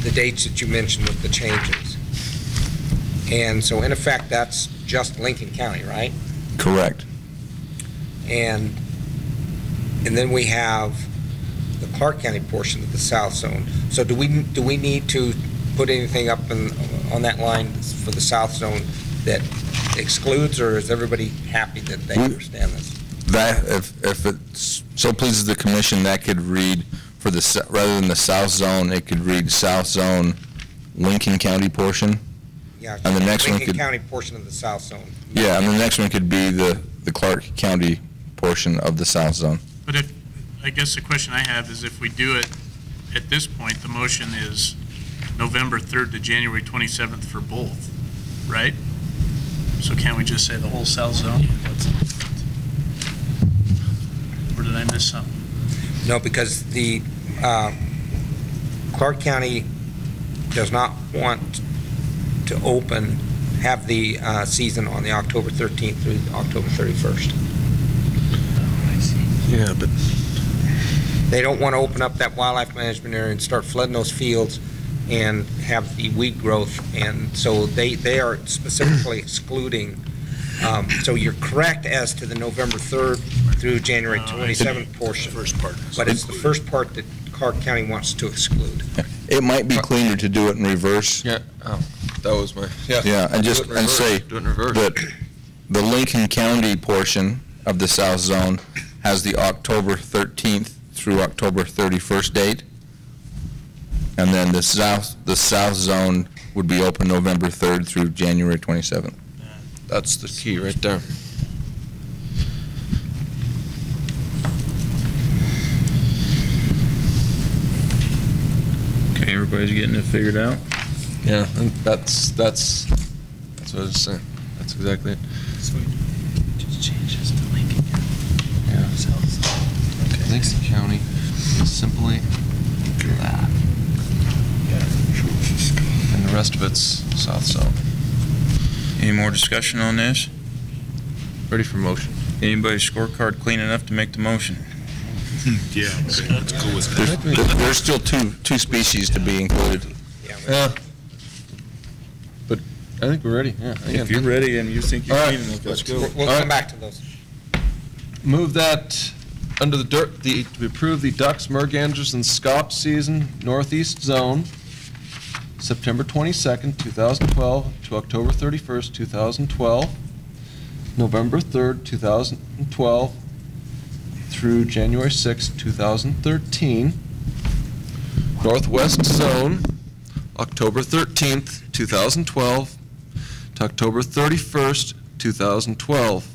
Speaker 5: the dates that you mentioned with the changes. And so in effect, that's just Lincoln County, right?
Speaker 2: Correct.
Speaker 5: And then we have the Clark County portion of the South Zone. So do we need to put anything up on that line for the South Zone that excludes, or is everybody happy that they understand this?
Speaker 2: That, if it so pleases the commission, that could read for the, rather than the South Zone, it could read South Zone Lincoln County portion.
Speaker 5: Yeah,
Speaker 2: and the next one
Speaker 5: Lincoln
Speaker 2: could,
Speaker 5: County portion of the South Zone.
Speaker 2: Yeah, and the next one could be the Clark County portion of the South Zone.
Speaker 4: But if, I guess the question I have is if we do it at this point, the motion is November 3rd to January 27th for both, right? So can't we just say the whole South Zone? Or did I miss something?
Speaker 5: No, because the Clark County does not want to have the season on the October 13th through October 31st.
Speaker 3: Yeah, but
Speaker 5: they don't want to open up that wildlife management area and start flooding those fields and have the weed growth, and so they are specifically excluding. So you're correct as to the November 3rd through January 27th portion, but it's the first part that Clark County wants to exclude.
Speaker 2: It might be cleaner to do it in reverse.
Speaker 3: Yeah, that was my,
Speaker 2: Yeah, and just, and say that the Lincoln County portion of the South Zone has the October 13th through October 31st date, and then the South Zone would be open November 3rd through January 27th.
Speaker 3: That's the key right there.
Speaker 1: Okay, everybody's getting it figured out?
Speaker 3: Yeah, and that's what I was saying. That's exactly it.
Speaker 4: So just change this to Lincoln County.
Speaker 3: Yeah. Okay. Lincoln County, simply that. And the rest of it's South Zone.
Speaker 1: Any more discussion on this?
Speaker 3: Ready for motion.
Speaker 1: Anybody's scorecard clean enough to make the motion?
Speaker 13: Yeah, that's cool with that.
Speaker 2: There's still two species to be included.
Speaker 3: Yeah. But I think we're ready. Yeah.
Speaker 1: If you're ready and you think you're clean enough, let's go.
Speaker 5: We'll come back to those.
Speaker 3: Move that under to approve the ducks, mergansers, and scaup season Northeast Zone, September 22nd, 2012 to October 31st, 2012, November 3rd, 2012 through January 6th, 2013. Northwest Zone, October 13th, 2012 to October 31st, 2012.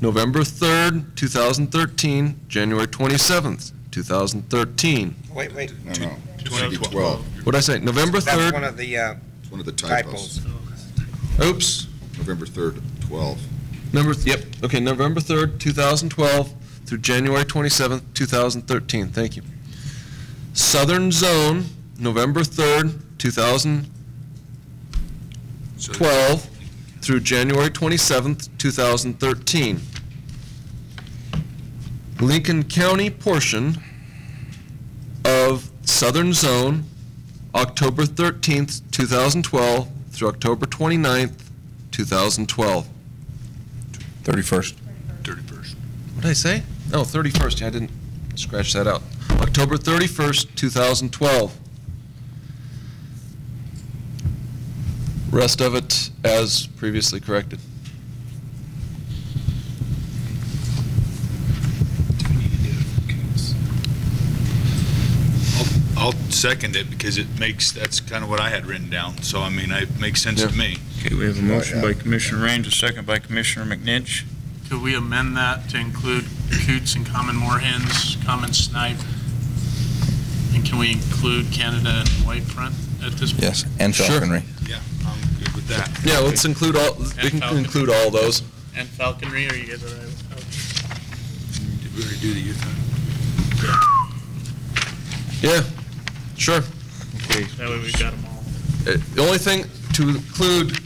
Speaker 3: November 3rd, 2013, January 27th, 2013.
Speaker 5: Wait.
Speaker 10: No, no.
Speaker 13: 2012.
Speaker 3: What did I say? November 3rd?
Speaker 5: That's one of the
Speaker 10: It's one of the typos.
Speaker 3: Oops.
Speaker 10: November 3rd, 12.
Speaker 3: Yep. Okay, November 3rd, 2012 through January 27th, 2013. Thank you. Southern Zone, November 3rd, 2012 through January 27th, 2013. Lincoln County portion of Southern Zone, October 13th, 2012 through October 29th, 2012.
Speaker 2: 31st.
Speaker 13: 31st.
Speaker 3: What did I say? Oh, 31st. Yeah, I didn't scratch that out. October 31st, 2012. Rest of it as previously corrected.
Speaker 13: I'll second it because that's kind of what I had written down. So, I mean, it makes sense to me.
Speaker 1: Okay, we have a motion by Commissioner Raines, a second by Commissioner McNinch.
Speaker 4: Could we amend that to include coots and common moorhens, common snipe? And can we include Canada and white front at this point?
Speaker 2: Yes, and falconry.
Speaker 13: Yeah, I'm good with that.
Speaker 3: Yeah, let's include all, we can include all those.
Speaker 4: And falconry, are you guys all right with falconry?
Speaker 13: Did we already do the youth hunt?
Speaker 3: Yeah, sure.
Speaker 1: Okay.
Speaker 4: That way we've got them all.
Speaker 3: The only thing to include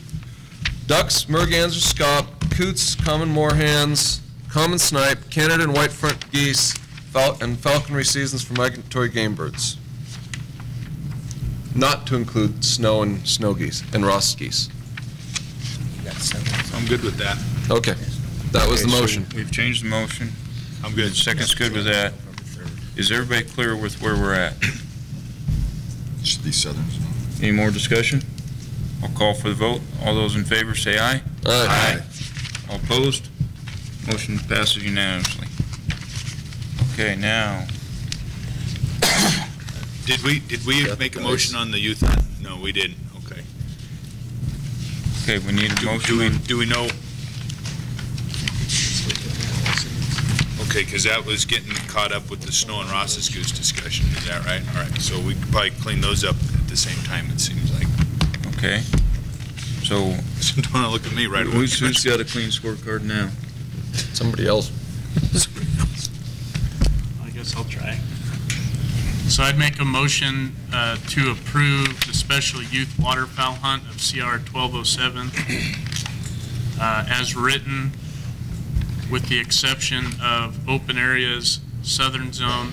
Speaker 3: ducks, mergansers, scaup, coots, common moorhens, common snipe, Canada and white front geese, and falconry seasons for migratory game birds. Not to include snow and snow geese and Ross geese.
Speaker 13: I'm good with that.
Speaker 3: Okay, that was the
Speaker 1: Okay, so
Speaker 3: motion.
Speaker 1: we've changed the motion.
Speaker 13: I'm good.
Speaker 1: Second's good with that. Is everybody clear with where we're at?
Speaker 10: Should be Southern Zone.
Speaker 1: Any more discussion? I'll call for the vote. All those in favor say aye.
Speaker 3: Aye.
Speaker 1: All opposed? Motion passes unanimously. Okay, now,
Speaker 13: Did we make a motion on the youth hunt? No, we didn't. Okay.
Speaker 1: okay, we need a motion.
Speaker 13: Do we know? Okay, because that was getting caught up with the Snow and Ross's goose discussion. Is that right? All right. So we could probably clean those up at the same time, it seems like.
Speaker 1: Okay. So,
Speaker 13: Don't look at me right away.
Speaker 1: who's got a clean scorecard now?
Speaker 3: Somebody else.
Speaker 4: I guess I'll try. So I'd make a motion to approve the special youth waterfowl hunt of CR 1207 as written, with the exception of open areas, Southern Zone,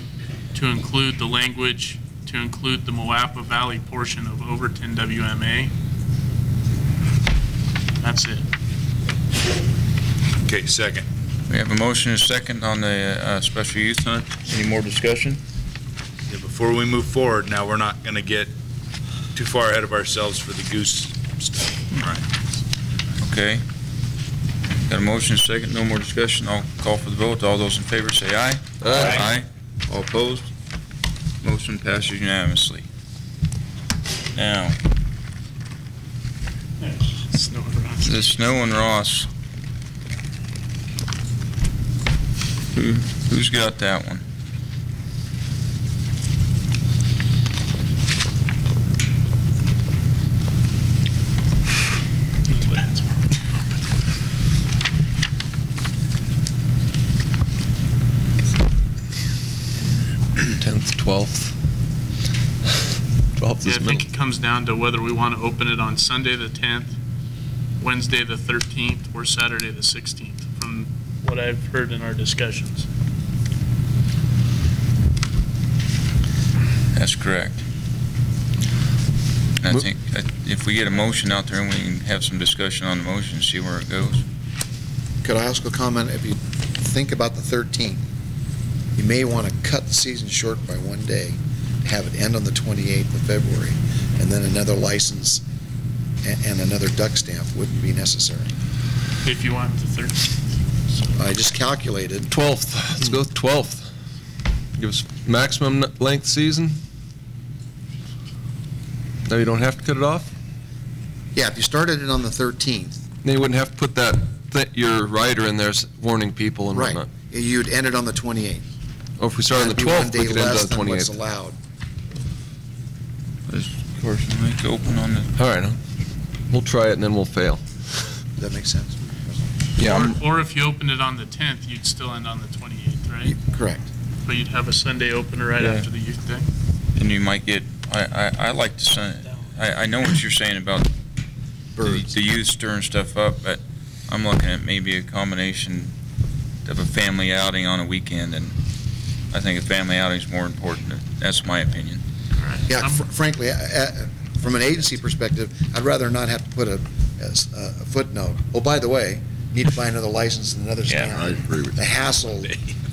Speaker 4: to include the language, to include the Moapa Valley portion of Overton WMA. That's it.
Speaker 13: Okay, second.
Speaker 1: We have a motion and a second on the special youth hunt. Any more discussion?
Speaker 13: Yeah, before we move forward, now we're not going to get too far ahead of ourselves for the goose stuff. All right.
Speaker 1: Okay. Got a motion and a second, no more discussion. I'll call for the vote. All those in favor say aye.
Speaker 3: Aye.
Speaker 1: All opposed? Motion passes unanimously. Now,
Speaker 4: Snow and Ross.
Speaker 1: the Snow and Ross. Who's got that one?
Speaker 3: Twelfth. 12th
Speaker 4: Yeah,
Speaker 3: is
Speaker 4: I think it comes down to whether we want to open it on Sunday the 10th, Wednesday the 13th, or Saturday the 16th, from what I've heard in our discussions.
Speaker 1: That's correct. And I think if we get a motion out there and we can have some discussion on the motion, see where it goes.
Speaker 9: Could I ask a comment? If you think about the 13th, you may want to cut the season short by one day, have it end on the 28th of February, and then another license and another duck stamp wouldn't be necessary.
Speaker 4: If you want the 13th.
Speaker 9: I just calculated.
Speaker 3: 12th. Let's go with 12th. Give us maximum length season. Now you don't have to cut it off?
Speaker 9: Yeah, if you started it on the 13th.
Speaker 3: Then you wouldn't have to put that your rider in there warning people and
Speaker 9: Right.
Speaker 3: whatnot.
Speaker 9: You'd end it on the 28th.
Speaker 3: Or if we start on the
Speaker 9: That'd be one
Speaker 3: 12th, we
Speaker 9: day
Speaker 3: could end
Speaker 9: less
Speaker 3: on the
Speaker 9: than what's
Speaker 3: 28th.
Speaker 9: allowed.
Speaker 1: Of course, we make open on the,
Speaker 3: All right, we'll try it and then we'll fail.
Speaker 9: Does that make sense?
Speaker 2: Yeah,
Speaker 4: Or if you opened it on the 10th, you'd still end on the 28th, right?
Speaker 9: Correct.
Speaker 4: But you'd have a Sunday opener right
Speaker 1: Yeah.
Speaker 4: after the youth thing.
Speaker 1: and you might get, I like to say, I know what you're saying about
Speaker 9: Birds.
Speaker 1: the youth stirring stuff up, but I'm looking at maybe a combination have a family outing on a weekend, and I think a family outing is more important. That's my opinion.
Speaker 9: Yeah, frankly, from an agency perspective, I'd rather not have to put a footnote. Oh, by the way, need to buy another license in another
Speaker 1: Yeah,
Speaker 9: town.
Speaker 10: I agree with
Speaker 9: The hassle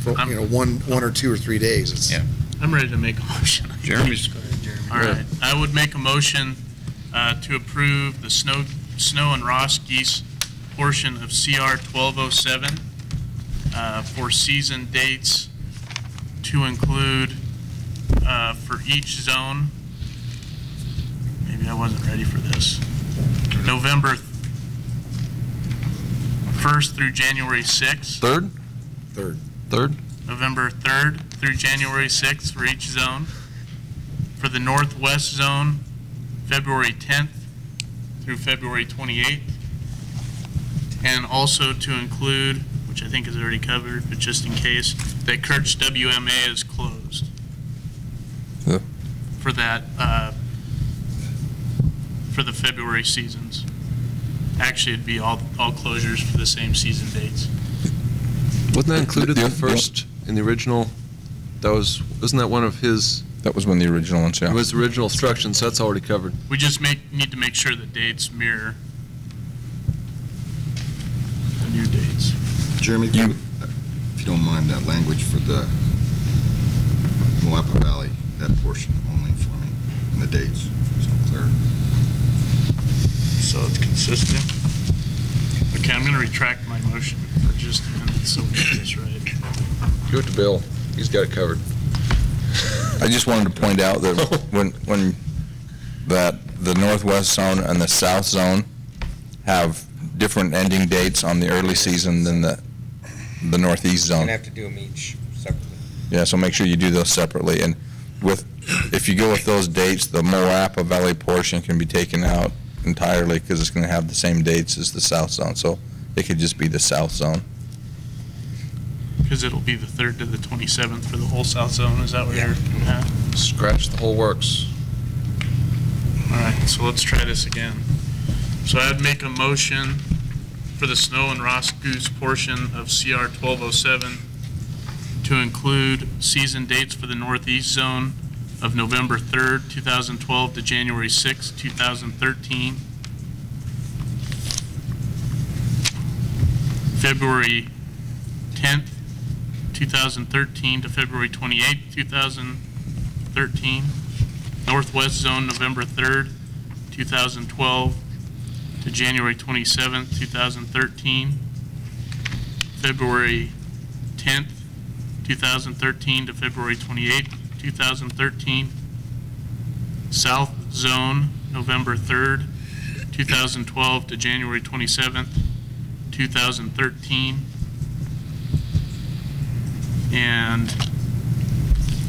Speaker 9: for,
Speaker 4: I'm-
Speaker 9: one or 2 or 3 days. It's,
Speaker 1: Yeah.
Speaker 4: I'm ready to make a motion.
Speaker 1: Jeremy's,
Speaker 4: All right, I would make a motion to approve the Snow and Ross Geese portion of CR 1207 for season dates to include for each zone. Maybe I wasn't ready for this. November 1st through January 6th.
Speaker 3: Third? Third?
Speaker 4: November 3rd through January 6th for each zone. For the Northwest Zone, February 10th through February 28th. And also to include, which I think is already covered, but just in case, that Kirk's WMA is closed.
Speaker 2: Yeah.
Speaker 4: For that, for the February seasons. Actually, it'd be all closures for the same season dates.
Speaker 3: Wasn't that included
Speaker 2: Yeah,
Speaker 3: the first, in the original? Wasn't that one of his,
Speaker 2: That was one of the original ones, yeah.
Speaker 3: it was the original instructions, so that's already covered.
Speaker 4: We just need to make sure the dates mirror the new dates.
Speaker 10: Jeremy, if you don't mind, that language for the Moapa Valley, that portion only for me, and the dates, so clear.
Speaker 13: So it's consistent?
Speaker 4: Okay, I'm going to retract my motion for just a minute so we get this right.
Speaker 3: Give it to Bill. He's got it covered.
Speaker 2: I just wanted to point out that when the Northwest Zone and the South Zone have different ending dates on the early season than the Northeast
Speaker 5: You're
Speaker 2: Zone.
Speaker 5: gonna have to do them each separately.
Speaker 2: Yeah, so make sure you do those separately. And if you go with those dates, the Moapa Valley portion can be taken out entirely because it's going to have the same dates as the South Zone. So it could just be the South Zone.
Speaker 4: Because it'll be the 3rd to the 27th for the whole South Zone. Is that what you're at?
Speaker 3: Scratch the whole works.
Speaker 4: All right, so let's try this again. So I'd make a motion for the Snow and Ross Goose portion of CR 1207 to include season dates for the Northeast Zone of November 3rd, 2012 to January 6th, 2013. February 10th, 2013 to February 28th, 2013. Northwest Zone, November 3rd, 2012 to January 27th, 2013. February 10th, 2013 to February 28th, 2013. South Zone, November 3rd, 2012 to January 27th, 2013. And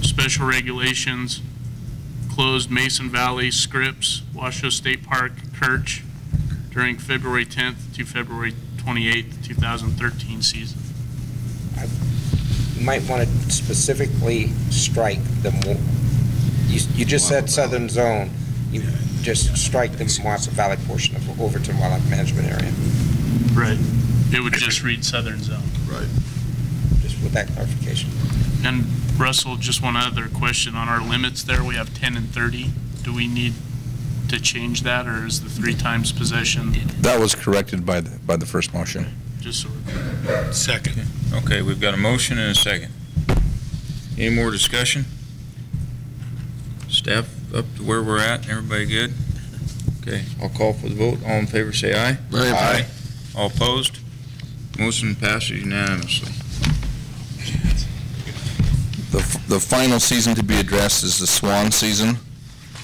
Speaker 4: special regulations, closed Mason Valley, Scripps, Washoe State Park, Kirch during February 10th to February 28th, 2013 season.
Speaker 5: You might want to specifically strike the, you just said Southern Zone, you just strike the Moapa Valley portion of Overton Wildlife Management Area,
Speaker 4: Right. It would just read Southern Zone.
Speaker 10: Right.
Speaker 5: just with that clarification.
Speaker 4: And Russell, just one other question on our limits there. We have 10 and 30. Do we need to change that, or is the 3 times possession
Speaker 2: That was corrected by the first motion.
Speaker 4: just sort of?
Speaker 13: Second.
Speaker 1: okay, we've got a motion and a second. Any more discussion? Staff up to where we're at, everybody good? Okay, I'll call for the vote. All in favor, say aye.
Speaker 3: Aye.
Speaker 1: All opposed? Motion passes unanimously.
Speaker 2: The final season to be addressed is the swan season.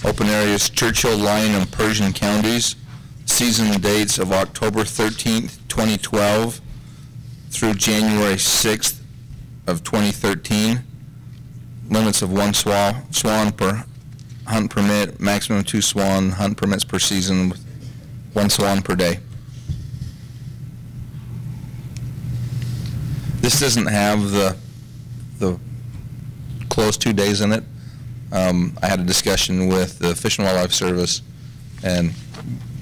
Speaker 2: Open areas Churchill, Lyon, and Persian counties. Season dates of October 13th, 2012 through January 6th of 2013. Limits of 1 swan per hunt permit, maximum 2 swan hunt permits per season with 1 swan per day. This doesn't have the closed 2 days in it. I had a discussion with the Fish and Wildlife Service, and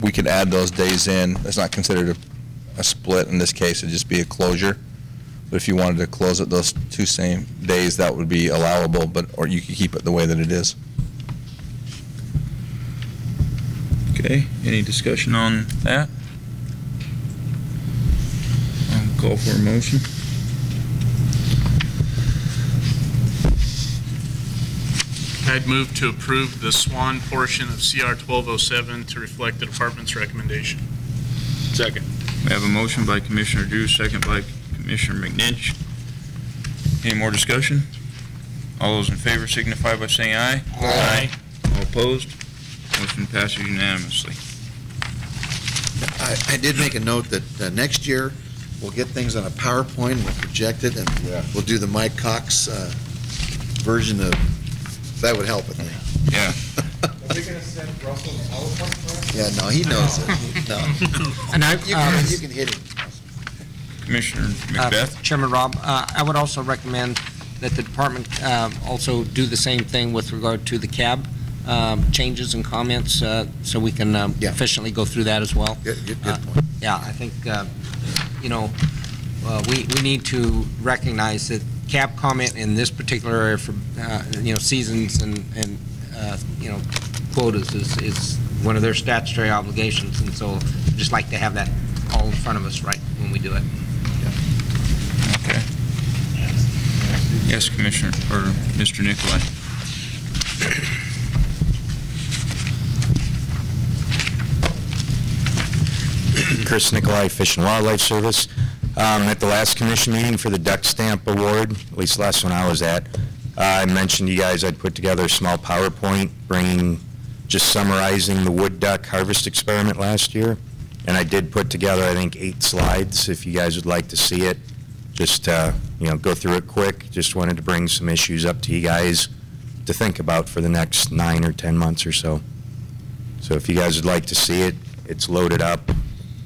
Speaker 2: we could add those days in. It's not considered a split in this case. It'd just be a closure. But if you wanted to close it those 2 same days, that would be allowable, or you could keep it the way that it is.
Speaker 1: Okay, any discussion on that? I'll call for a motion.
Speaker 4: I'd move to approve the Swan portion of CR 1207 to reflect the department's recommendation.
Speaker 13: Second.
Speaker 1: We have a motion by Commissioner Drew, second by Commissioner McNinch. Any more discussion? All those in favor signify by saying aye. Aye. All opposed? Motion passes unanimously.
Speaker 9: I did make a note that next year, we'll get things on a PowerPoint, we'll project it, and we'll do the Mike Cox version of, that would help, I think.
Speaker 1: Yeah.
Speaker 14: Are they going to send Russell a PowerPoint for us?
Speaker 9: Yeah, no, he knows it. No.
Speaker 5: And
Speaker 9: You can hit him.
Speaker 1: Commissioner Macbeth?
Speaker 5: Chairman Rob, I would also recommend that the department also do the same thing with regard to the cab changes and comments, so we can efficiently go through that as well.
Speaker 9: Good point.
Speaker 5: Yeah, I think, we need to recognize that cab comment in this particular area for, seasons and quotas is one of their statutory obligations, and so I'd just like to have that all in front of us right when we do it.
Speaker 1: Okay. Yes, Commissioner, or Mr. Nicolai.
Speaker 12: Chris Nicolai, Fish and Wildlife Service. At the last commission meeting for the Duck Stamp Award, at least the last one I was at, I mentioned to you guys I'd put together a small PowerPoint just summarizing the wood duck harvest experiment last year. And I did put together, I think, 8 slides, if you guys would like to see it. Just, go through it quick. Just wanted to bring some issues up to you guys to think about for the next 9 or 10 months or so. So if you guys would like to see it, it's loaded up.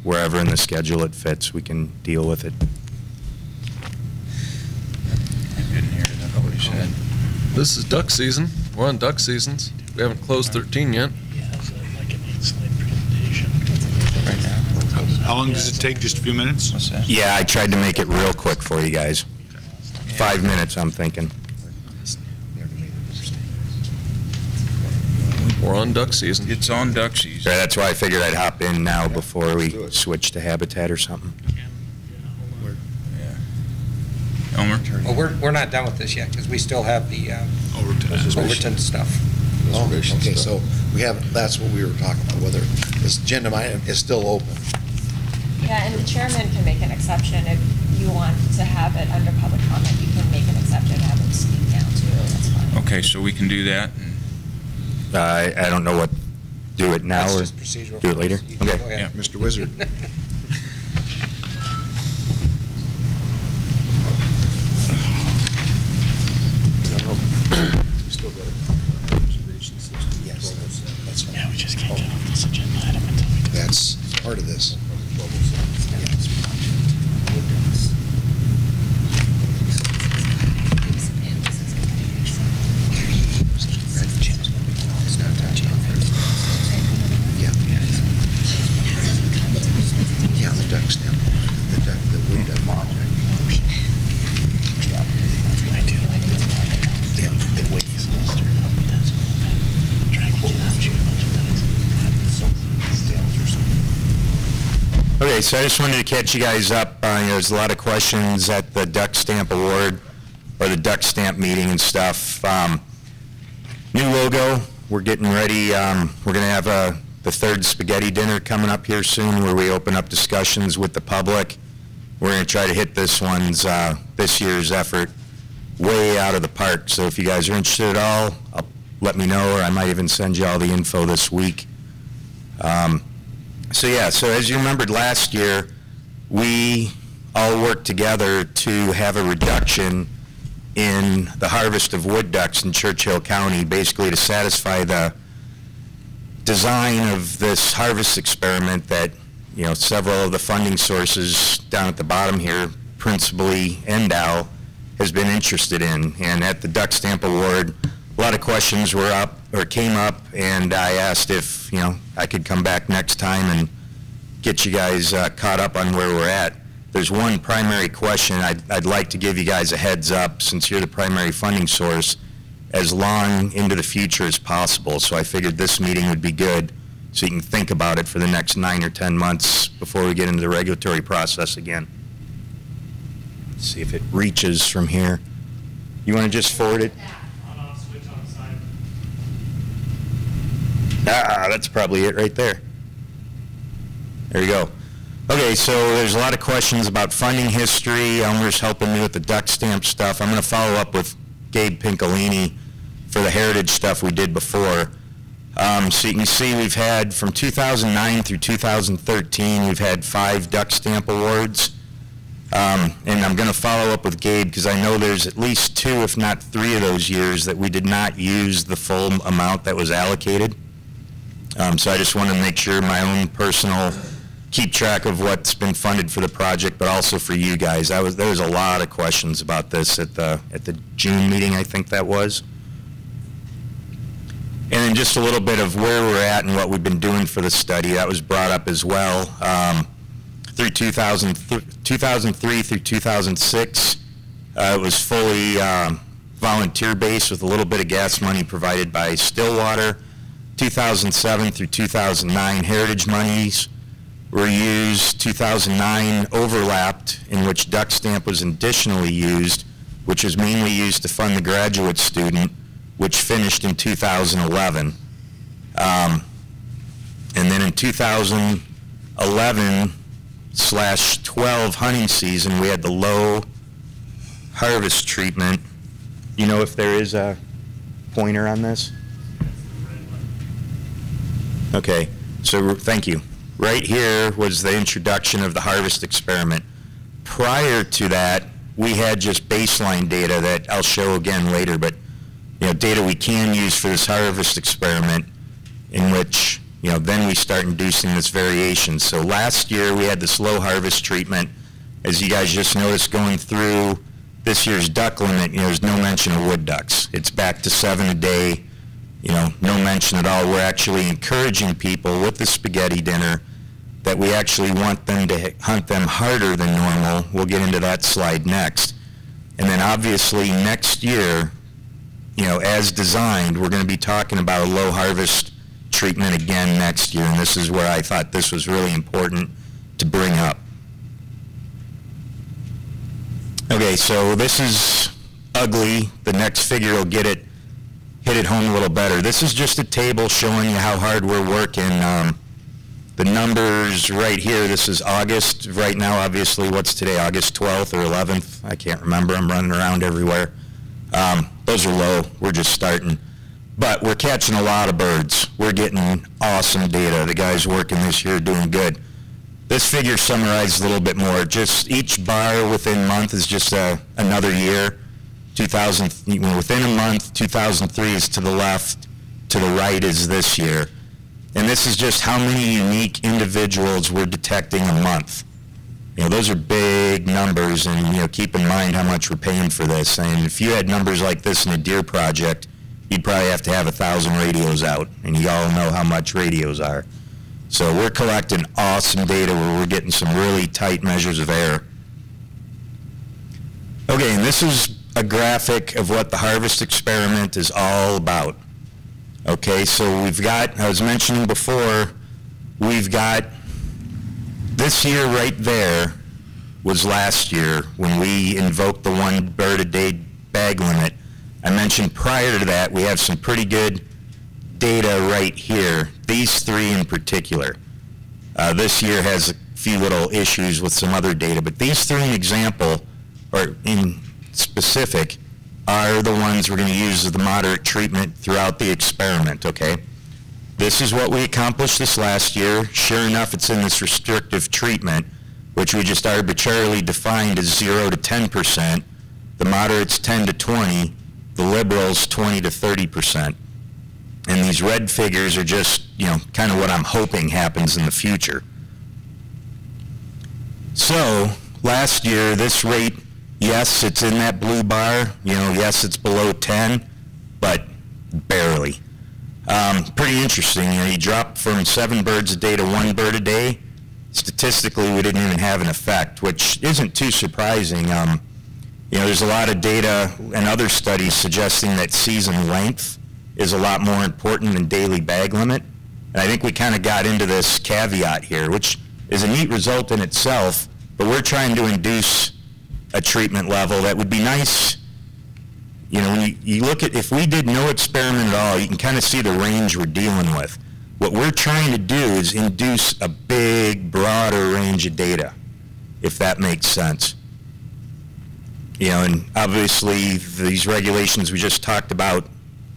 Speaker 12: Wherever in the schedule it fits, we can deal with it.
Speaker 1: I didn't hear what he said.
Speaker 3: This is duck season. We're on duck seasons. We haven't closed 13 yet.
Speaker 13: How long does it take? Just a few minutes?
Speaker 1: What's that?
Speaker 12: Yeah, I tried to make it real quick for you guys. 5 minutes, I'm thinking.
Speaker 3: We're on duck season.
Speaker 1: It's on duck season.
Speaker 12: So that's why I figured I'd hop in now before we switch to habitat or something.
Speaker 1: Elmer?
Speaker 5: Well, we're not done with this yet, because we still have the Overton stuff.
Speaker 9: Oh, okay, so we have, that's what we were talking about, whether this agenda item is still open.
Speaker 15: Yeah, and the chairman can make an exception if you want to have it under public comment. You can make an exception and have them speak now too. That's fine.
Speaker 1: Okay, so we can do that.
Speaker 12: I don't know what, do it now or
Speaker 5: That's just procedural.
Speaker 12: do it later?
Speaker 5: You can
Speaker 12: Okay.
Speaker 5: go ahead.
Speaker 1: Yeah.
Speaker 9: Mr. Wizard. Yes, that's fine.
Speaker 16: Yeah, we just can't get off this agenda item until we do.
Speaker 9: That's part of this. Yeah, the duck stamp, the wood duck project.
Speaker 16: I do like this.
Speaker 9: Yeah.
Speaker 16: It weighs closer. Try to get you a bunch of ducks. Scales or something.
Speaker 12: Okay, so I just wanted to catch you guys up. There's a lot of questions at the Duck Stamp Award or the Duck Stamp meeting and stuff. New logo, we're getting ready. We're going to have the third spaghetti dinner coming up here soon where we open up discussions with the public. We're going to try to hit this year's effort way out of the park. So if you guys are interested at all, let me know, or I might even send you all the info this week. So as you remembered last year, we all worked together to have a reduction in the harvest of wood ducks in Churchill County, basically to satisfy the design of this harvest experiment that, several of the funding sources down at the bottom here, principally NDOW, has been interested in. And at the Duck Stamp Award, a lot of questions came up, and I asked if, I could come back next time and get you guys caught up on where we're at. there's one primary question I'd like to give you guys a heads up, since you're the primary funding source, as long into the future as possible. So I figured this meeting would be good, so you can think about it for the next 9 or 10 months before we get into the regulatory process again. Let's see if it reaches from here. You want to just forward it? Ah, that's probably it right there. There you go. Okay, so there's a lot of questions about funding history. Elmer's helping me with the duck stamp stuff. I'm going to follow up with Gabe Pincolini for the heritage stuff we did before. So you can see we've had, from 2009 through 2013, we've had 5 duck stamp awards. And I'm going to follow up with Gabe because I know there's at least 2, if not 3 of those years that we did not use the full amount that was allocated. So I just want to make sure my own personal keep track of what's been funded for the project, but also for you guys. There was a lot of questions about this at the June meeting, I think that was. And then just a little bit of where we're at and what we've been doing for the study. That was brought up as well. Through 2003 through 2006, it was fully volunteer-based with a little bit of gas money provided by Stillwater. 2007 through 2009, heritage monies were used. 2009 overlapped, in which duck stamp was additionally used, which was mainly used to fund the graduate student, which finished in 2011. And then in 2011/12 hunting season, we had the low harvest treatment. You know if there is a pointer on this? Okay, so thank you. Right here was the introduction of the harvest experiment. Prior to that, we had just baseline data that I'll show again later, but data we can use for this harvest experiment, in which then we start inducing this variation. So last year we had this low harvest treatment. As you guys just noticed going through this year's duck limit, there's no mention of wood ducks. It's back to 7 a day. No mention at all. We're actually encouraging people with the spaghetti dinner that we actually want them to hunt them harder than normal. We'll get into that slide next. And then obviously next year, as designed, we're going to be talking about a low harvest treatment again next year, and this is where I thought this was really important to bring up. Okay, so this is ugly. The next figure will hit it home a little better. This is just a table showing you how hard we're working. The numbers right here, this is August. Right now, obviously, what's today, August 12th or 11th? I can't remember. I'm running around everywhere. Those are low. We're just starting. But we're catching a lot of birds. We're getting awesome data. The guys working this year are doing good. This figure summarizes a little bit more. Just each bar within month is just another year. Within a month, 2003 is to the left, to the right is this year. And this is just how many unique individuals we're detecting a month. Those are big numbers, and keep in mind how much we're paying for this. And if you had numbers like this in a deer project, you'd probably have to have 1,000 radios out, and you all know how much radios are. So we're collecting awesome data where we're getting some really tight measures of error. Okay, and this is a graphic of what the harvest experiment is all about. Okay, so we've got, I was mentioning before, we've got this year right there was last year when we invoked the 1 bird a day bag limit. I mentioned prior to that we have some pretty good data right here, these 3 in particular. This year has a few little issues with some other data, but these 3 in example, or in specific, are the ones we're going to use as the moderate treatment throughout the experiment, okay? This is what we accomplished this last year. Sure enough, it's in this restrictive treatment, which we just arbitrarily defined as 0 to 10%. The moderates 10 to 20, the liberals 20 to 30%. And these red figures are just, kind of what I'm hoping happens in the future. So, last year, this rate, yes, it's in that blue bar. Yes, it's below 10, but barely. Pretty interesting. You dropped from 7 birds a day to 1 bird a day. statistically we didn't even have an effect, which isn't too surprising. There's a lot of data and other studies suggesting that season length is a lot more important than daily bag limit. And I think we kind of got into this caveat here, which is a neat result in itself, but we're trying to induce a treatment level that would be nice. When you look at, if we did no experiment at all, you can kind of see the range we're dealing with. What we're trying to do is induce a big, broader range of data, if that makes sense. And obviously these regulations we just talked about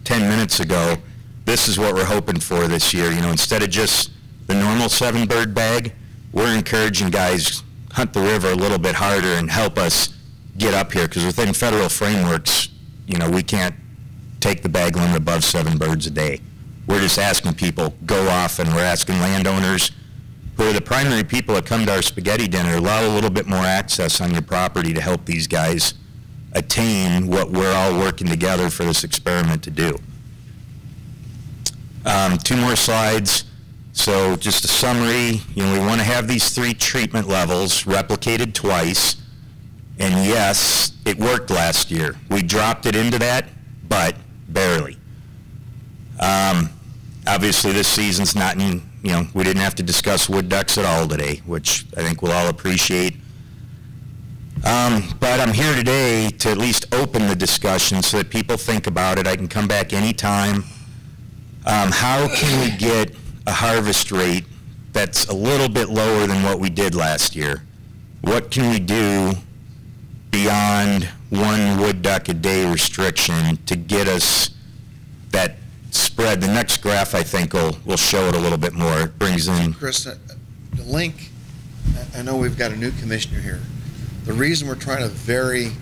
Speaker 12: 10 minutes ago, this is what we're hoping for this year. Instead of just the normal 7-bird bag, we're encouraging guys hunt the river a little bit harder and help us get up here, because within federal frameworks, we can't take the bag limit above 7 birds a day. We're just asking people, go off, and we're asking landowners, who are the primary people that come to our spaghetti dinner, allow a little bit more access on your property to help these guys attain what we're all working together for this experiment to do. 2 more slides. So just a summary, we want to have these 3 treatment levels replicated twice. And yes, it worked last year. We dropped it into that, but barely. Obviously this season's not in, we didn't have to discuss wood ducks at all today, which I think we'll all appreciate. But I'm here today to at least open the discussion so that people think about it. I can come back anytime. How can we get a harvest rate that's a little bit lower than what we did last year? What can we do beyond 1 wood duck a day restriction to get us that spread? The next graph, I think, will show it a little bit more. It brings in...
Speaker 9: Chris, the link, I know we've got a new commissioner here. The reason we're trying to vary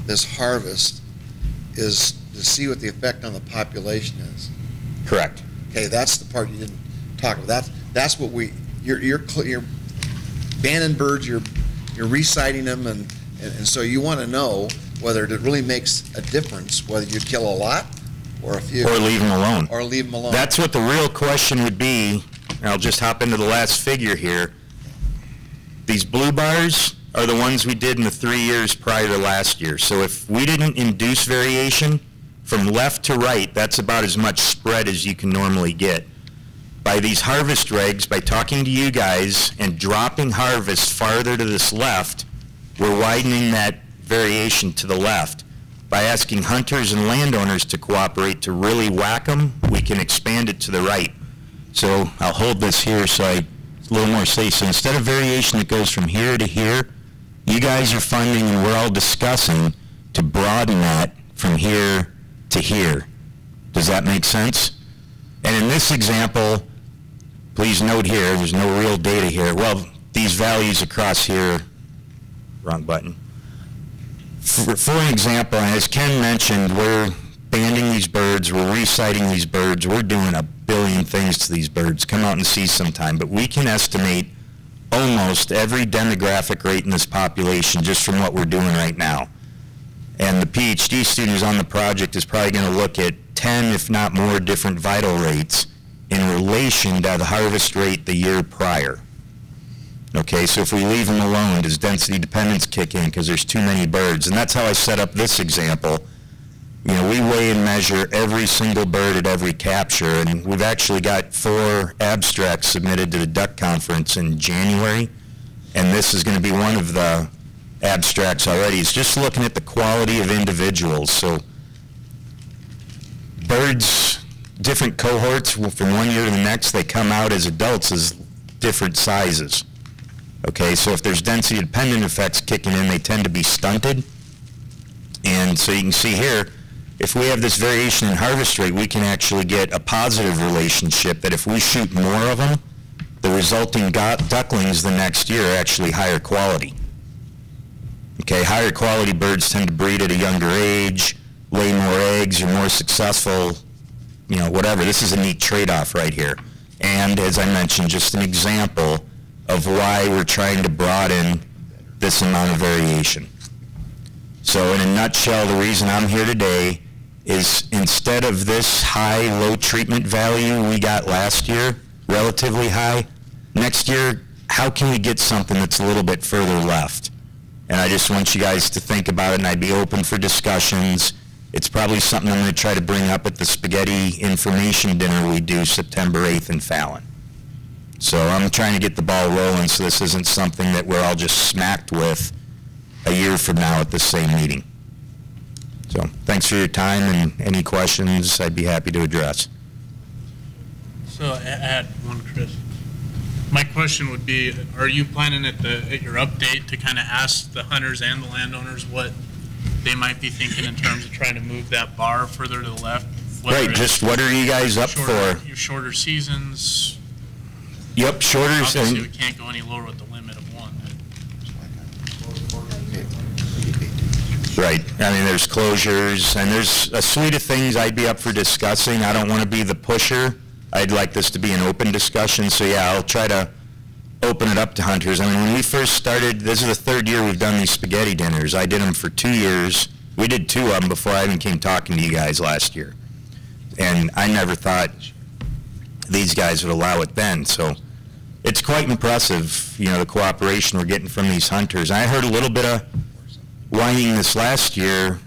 Speaker 9: this harvest is to see what the effect on the population is.
Speaker 12: Correct.
Speaker 9: Okay, that's the part you didn't talk about. That's what you're banning birds, you're reciting them, and so you want to know whether it really makes a difference, whether you kill a lot or a few.
Speaker 12: Or leave them alone.
Speaker 9: Or leave them alone.
Speaker 12: That's what the real question would be. And I'll just hop into the last figure here. These blue bars are the ones we did in the 3 years prior to last year. So if we didn't induce variation from left to right, that's about as much spread as you can normally get. By these harvest regs, by talking to you guys and dropping harvest farther to this left, we're widening that variation to the left. By asking hunters and landowners to cooperate to really whack them, we can expand it to the right. So I'll hold this here so a little more safe. So instead of variation that goes from here to here, you guys are funding and we're all discussing to broaden that from here to here. Does that make sense? And in this example, please note here, there's no real data here. Well, these values across here, wrong button. For an example, as Ken mentioned, we're banding these birds, we're reciting these birds, we're doing a billion things to these birds. Come out and see sometime. But we can estimate almost every demographic rate in this population just from what we're doing right now. And the PhD student who's on the project is probably going to look at 10, if not more, different vital rates in relation to the harvest rate the year prior. Okay, so if we leave them alone, does density dependence kick in because there's too many birds? And that's how I set up this example. We weigh and measure every single bird at every capture, and we've actually got 4 abstracts submitted to the Duck Conference in January, and this is going to be one of the abstracts already. It's just looking at the quality of individuals. So birds, different cohorts, from one year to the next, they come out as adults as different sizes. Okay, so if there's density dependent effects kicking in, they tend to be stunted. And so you can see here, if we have this variation in harvest rate, we can actually get a positive relationship that if we shoot more of them, the resulting ducklings the next year are actually higher quality. Okay, higher quality birds tend to breed at a younger age, lay more eggs, you're more successful, whatever. This is a neat trade-off right here. And as I mentioned, just an example of why we're trying to broaden this amount of variation. So in a nutshell, the reason I'm here today is instead of this high, low treatment value we got last year, relatively high, next year how can we get something that's a little bit further left? And I just want you guys to think about it, and I'd be open for discussions. It's probably something I'm going to try to bring up at the spaghetti information dinner we do September 8th in Fallon. So I'm trying to get the ball rolling so this isn't something that we're all just smacked with a year from now at the same meeting. So thanks for your time, and any questions I'd be happy to address.
Speaker 4: So I had one, Chris. My question would be, are you planning at your update to kind of ask the hunters and the landowners what they might be thinking in terms of trying to move that bar further to the left?
Speaker 12: Right, just what are you guys up for?
Speaker 4: Your shorter seasons.
Speaker 12: Yep, shorter.
Speaker 4: Obviously, we can't go any lower with the limit of one.
Speaker 12: Right. I mean, there's closures, and there's a suite of things I'd be up for discussing. I don't want to be the pusher. I'd like this to be an open discussion, so yeah, I'll try to open it up to hunters. I mean, when we first started, this is the third year we've done these spaghetti dinners. I did them for 2 years. We did 2 of them before I even came talking to you guys last year. And I never thought these guys would allow it then, so it's quite impressive, you know, the cooperation we're getting from these hunters. I heard a little bit of whining this last year.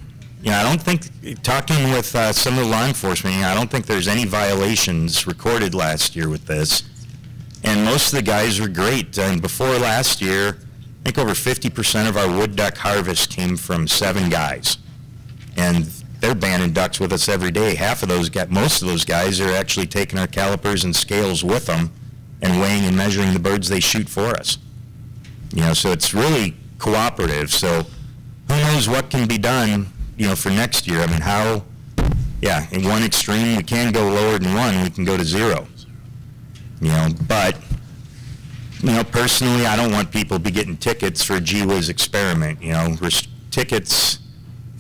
Speaker 12: You know, I don't think, talking with some of the law enforcement, you know, I don't think there's any violations recorded last year with this. And most of the guys were great. And before last year, I think over 50% of our wood duck harvest came from 7 guys. And they're banding ducks with us every day. Half of those guys, most of those guys are actually taking our calipers and scales with them and weighing and measuring the birds they shoot for us. You know, so it's really cooperative. So who knows what can be done, you know, for next year. I mean, how, yeah, in one extreme, we can go lower than 1, we can go to 0. You know, but, you know, personally, I don't want people to be getting tickets for a gee whiz experiment. You know, tickets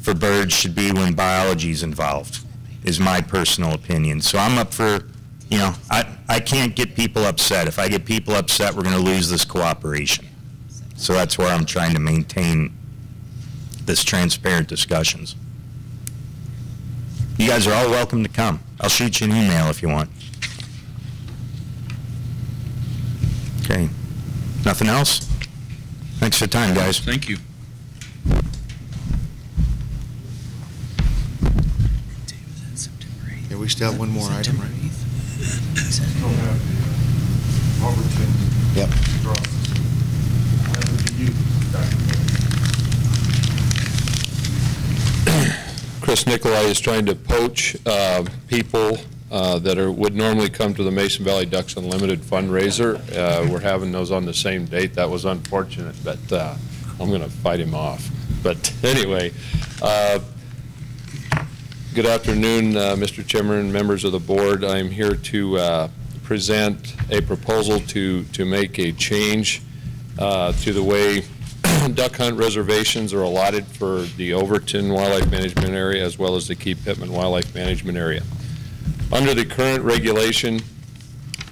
Speaker 12: for birds should be when biology is involved, is my personal opinion. So I'm up for, you know, I can't get people upset. If I get people upset, we're going to lose this cooperation. So that's where I'm trying to maintain this transparent discussions. You guys are all welcome to come. I'll shoot you an email if you want. Okay. Nothing else? Thanks for the time, guys.
Speaker 1: Thank you.
Speaker 9: Yeah, we still have one more item, right? Yep.
Speaker 14: Chris Nicolai is trying to poach people that would normally come to the Mason Valley Ducks Unlimited fundraiser. We're having those on the same date. That was unfortunate, but I'm going to fight him off. But anyway, good afternoon, Mr. Chairman, members of the board. I'm here to present a proposal to make a change to the way duck hunt reservations are allotted for the Overton Wildlife Management Area as well as the Key-Pittman Wildlife Management Area. Under the current regulation,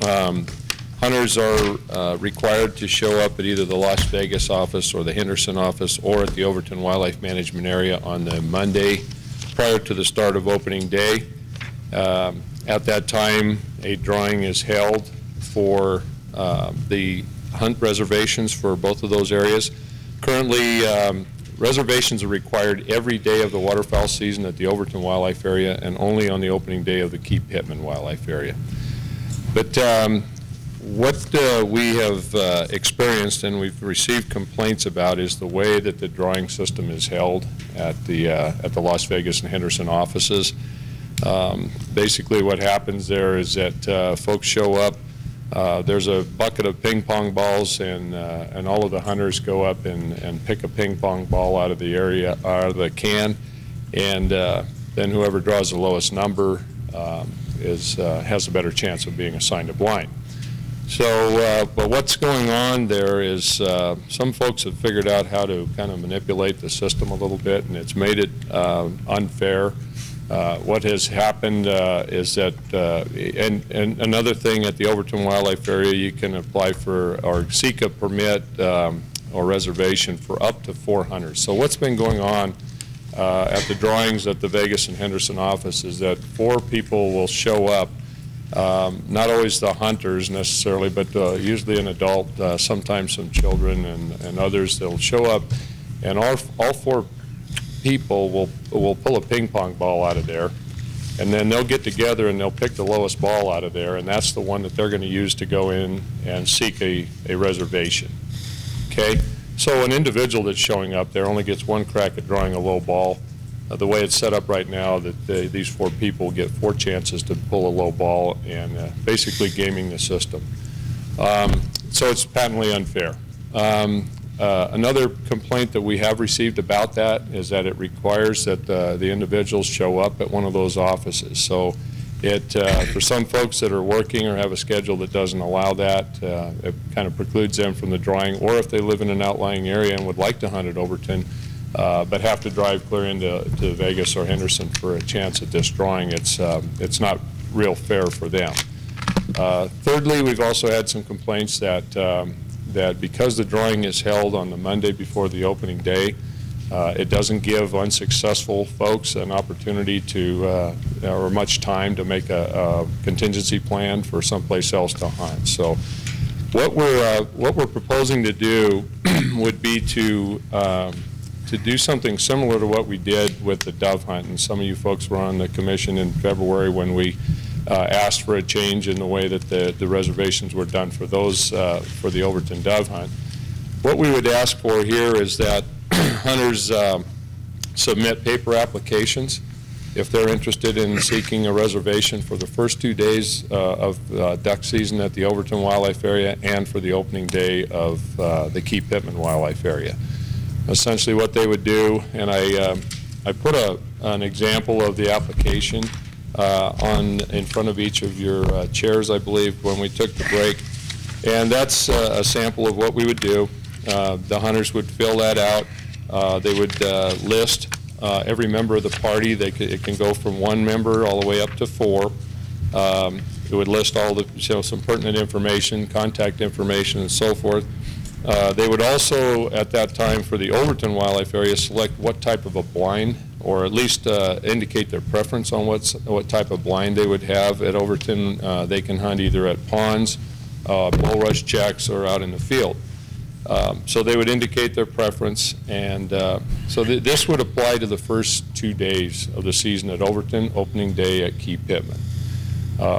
Speaker 14: hunters are required to show up at either the Las Vegas office or the Henderson office or at the Overton Wildlife Management Area on the Monday prior to the start of opening day. At that time, a drawing is held for the hunt reservations for both of those areas. Currently, reservations are required every day of the waterfowl season at the Overton Wildlife Area and only on the opening day of the Key-Pittman Wildlife Area. But what we have experienced and we've received complaints about is the way that the drawing system is held at the Las Vegas and Henderson offices. Basically what happens there is that folks show up, there's a bucket of ping pong balls, and all of the hunters go up and pick a ping pong ball out of the area, out of the can, and then whoever draws the lowest number has a better chance of being assigned a blind. So, but what's going on there is some folks have figured out how to kind of manipulate the system a little bit, and it's made it unfair. What has happened is that, and another thing at the Overton Wildlife Area, you can apply for or seek a permit or reservation for up to 4 hunters. So what's been going on at the drawings at the Vegas and Henderson office is that 4 people will show up Not always the hunters necessarily, but usually an adult, sometimes some children and others. They'll show up, and all 4 people will pull a ping pong ball out of there, and then they'll get together and they'll pick the lowest ball out of there, and that's the one that they're going to use to go in and seek a reservation. Okay? So an individual that's showing up there only gets 1 crack at drawing a low ball. The way it's set up right now, that these 4 people get 4 chances to pull a low ball, and basically gaming the system. So it's patently unfair. Another complaint that we have received about that is that it requires that the individuals show up at one of those offices. So for some folks that are working or have a schedule that doesn't allow that, it kind of precludes them from the drawing, or if they live in an outlying area and would like to hunt at Overton, but have to drive clear into Vegas or Henderson for a chance at this drawing, it's not real fair for them. Thirdly, we've also had some complaints that because the drawing is held on the Monday before the opening day, it doesn't give unsuccessful folks an opportunity to, or much time to make a contingency plan for someplace else to hunt. So what we're proposing to do would be to do something similar to what we did with the dove hunt. And some of you folks were on the commission in February when we asked for a change in the way that the reservations were done for those, for the Overton dove hunt. What we would ask for here is that hunters submit paper applications if they're interested in seeking a reservation for the first 2 days of duck season at the Overton Wildlife Area and for the opening day of the Key-Pittman Wildlife Area. Essentially what they would do, and I put an example of the application in front of each of your chairs, I believe, when we took the break. And that's a sample of what we would do. The hunters would fill that out. They would list every member of the party. It can go from 1 member all the way up to 4. It would list all the, some pertinent information, contact information, and so forth. They would also, at that time, for the Overton Wildlife Area, select what type of a blind, or at least indicate their preference on what type of blind they would have at Overton. They can hunt either at ponds, bulrush checks, or out in the field. So they would indicate their preference, and so this would apply to the first 2 days of the season at Overton, opening day at Key-Pittman.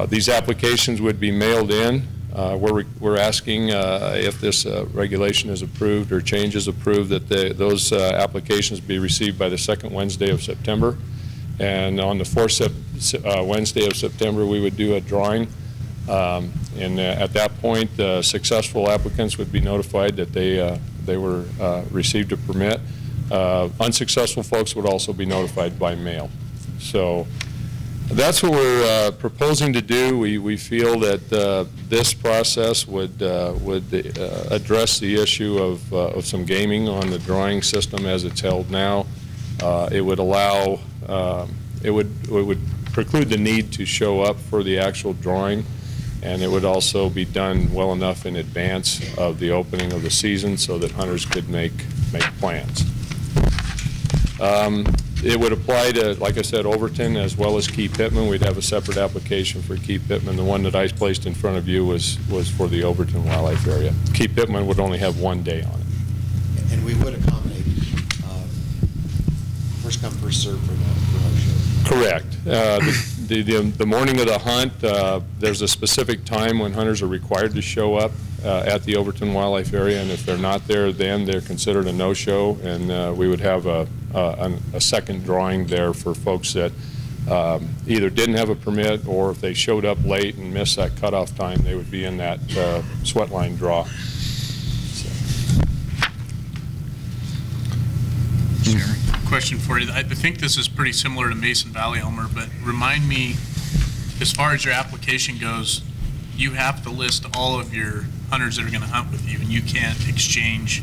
Speaker 14: These applications would be mailed in. We're asking if this regulation is approved or change is approved, that those applications be received by the 2nd Wednesday of September. And on the 4th Wednesday of September, we would do a drawing. And at that point, successful applicants would be notified that they were received a permit. Unsuccessful folks would also be notified by mail. So that's what we're proposing to do. We feel that this process would address the issue of some gaming on the drawing system as it's held now. It would allow, it would preclude the need to show up for the actual drawing, and it would also be done well enough in advance of the opening of the season so that hunters could make plans. It would apply to, like I said, Overton as well as Key-Pittman. We'd have a separate application for Key-Pittman. The one that I placed in front of you was for the Overton Wildlife Area. Key-Pittman would only have 1 day on it.
Speaker 9: And we would accommodate first come, first served for no show.
Speaker 14: Correct. The morning of the hunt, there's a specific time when hunters are required to show up at the Overton Wildlife Area, and if they're not there, then they're considered a no-show, and we would have a second drawing there for folks that either didn't have a permit, or if they showed up late and missed that cutoff time, they would be in that sweat line draw.
Speaker 4: Question for you. I think this is pretty similar to Mason Valley, Elmer, but remind me, as far as your application goes, you have to list all of your hunters that are going to hunt with you, and you can't exchange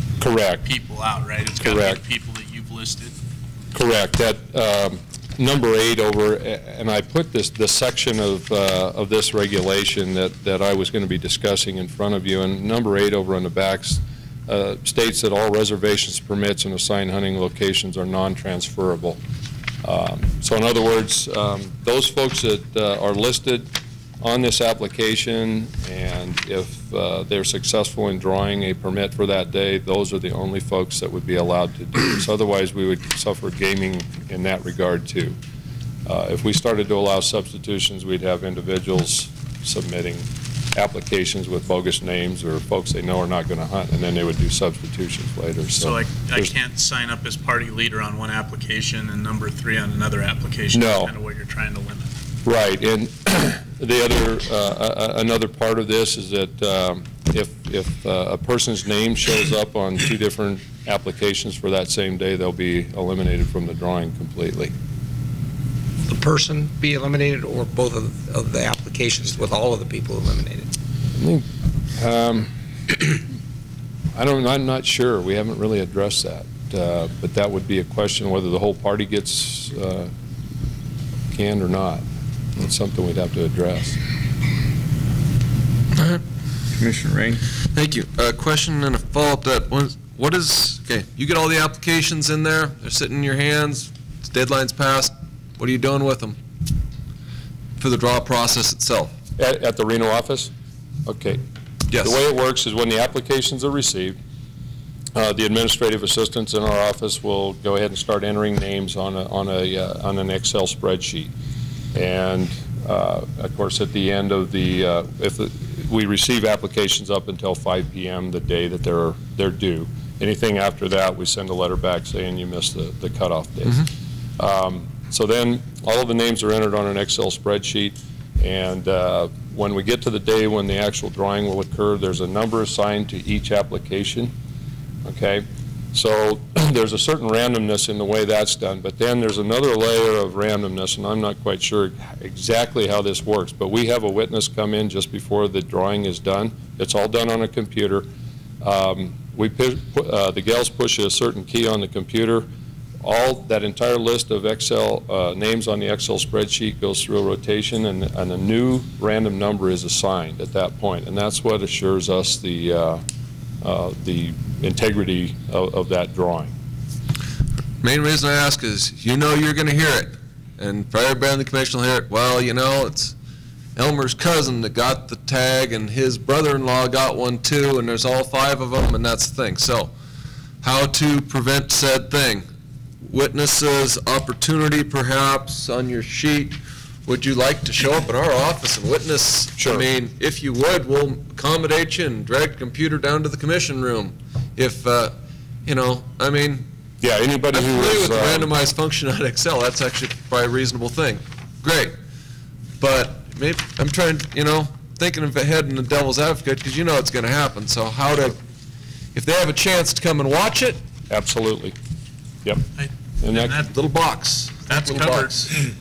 Speaker 4: people out, right? It's got to be people that you've listed.
Speaker 14: Correct. That number 8 over, and I put the section of this regulation that I was going to be discussing in front of you, and number 8 over on the back states that all reservations, permits, and assigned hunting locations are non-transferable. So in other words, those folks that are listed on this application, and if they're successful in drawing a permit for that day, those are the only folks that would be allowed to do this. Otherwise, we would suffer gaming in that regard too. If we started to allow substitutions, we'd have individuals submitting applications with bogus names or folks they know are not going to hunt, and then they would do substitutions later.
Speaker 4: So I can't sign up as party leader on one application and number 3 on another application?
Speaker 14: No.
Speaker 4: That's kind of what you're trying to limit.
Speaker 14: Right, and the other, another part of this is that if a person's name shows up on 2 different applications for that same day, they'll be eliminated from the drawing completely.
Speaker 5: The person be eliminated, or both of the applications with all of the people eliminated?
Speaker 14: I'm not sure. We haven't really addressed that. But that would be a question whether the whole party gets canned or not. It's something we'd have to address.
Speaker 1: Commissioner Rain.
Speaker 3: Thank you. A question and a follow-up to that. What is, okay, you get all the applications in there, they're sitting in your hands, deadline's passed, what are you doing with them for the draw process itself?
Speaker 14: At the Reno office? Okay.
Speaker 3: Yes.
Speaker 14: The way it works is when the applications are received, the administrative assistants in our office will go ahead and start entering names on an Excel spreadsheet. And of course, at the end of we receive applications up until 5 p.m. the day that they're due. Anything after that, we send a letter back saying you missed the cutoff date. So then all of the names are entered on an Excel spreadsheet, and when we get to the day when the actual drawing will occur, there's a number assigned to each application. Okay, so there's a certain randomness in the way that's done, but then there's another layer of randomness, and I'm not quite sure exactly how this works, but we have a witness come in just before the drawing is done. It's all done on a computer. The gals push a certain key on the computer. That entire list of Excel names on the Excel spreadsheet goes through a rotation, and a new random number is assigned at that point, and that's what assures us the integrity of that drawing.
Speaker 3: Main reason I ask is, you're going to hear it, and for everybody in the commission will hear it. Well, it's Elmer's cousin that got the tag, and his brother-in-law got one too, and there's all 5 of them, and that's the thing. So, how to prevent said thing? Witnesses, opportunity perhaps on your sheet. Would you like to show up in our office and witness? Sure. I mean, if you would, we'll accommodate you and drag the computer down to the commission room. If, I mean,
Speaker 14: yeah, anybody who is
Speaker 3: with the randomized function on Excel, that's actually probably a reasonable thing. Great. But maybe I'm trying, thinking of ahead in the devil's advocate, because it's going to happen. So if they have a chance to come and watch it?
Speaker 14: Absolutely. Yep.
Speaker 3: And that little box.
Speaker 4: That's covered.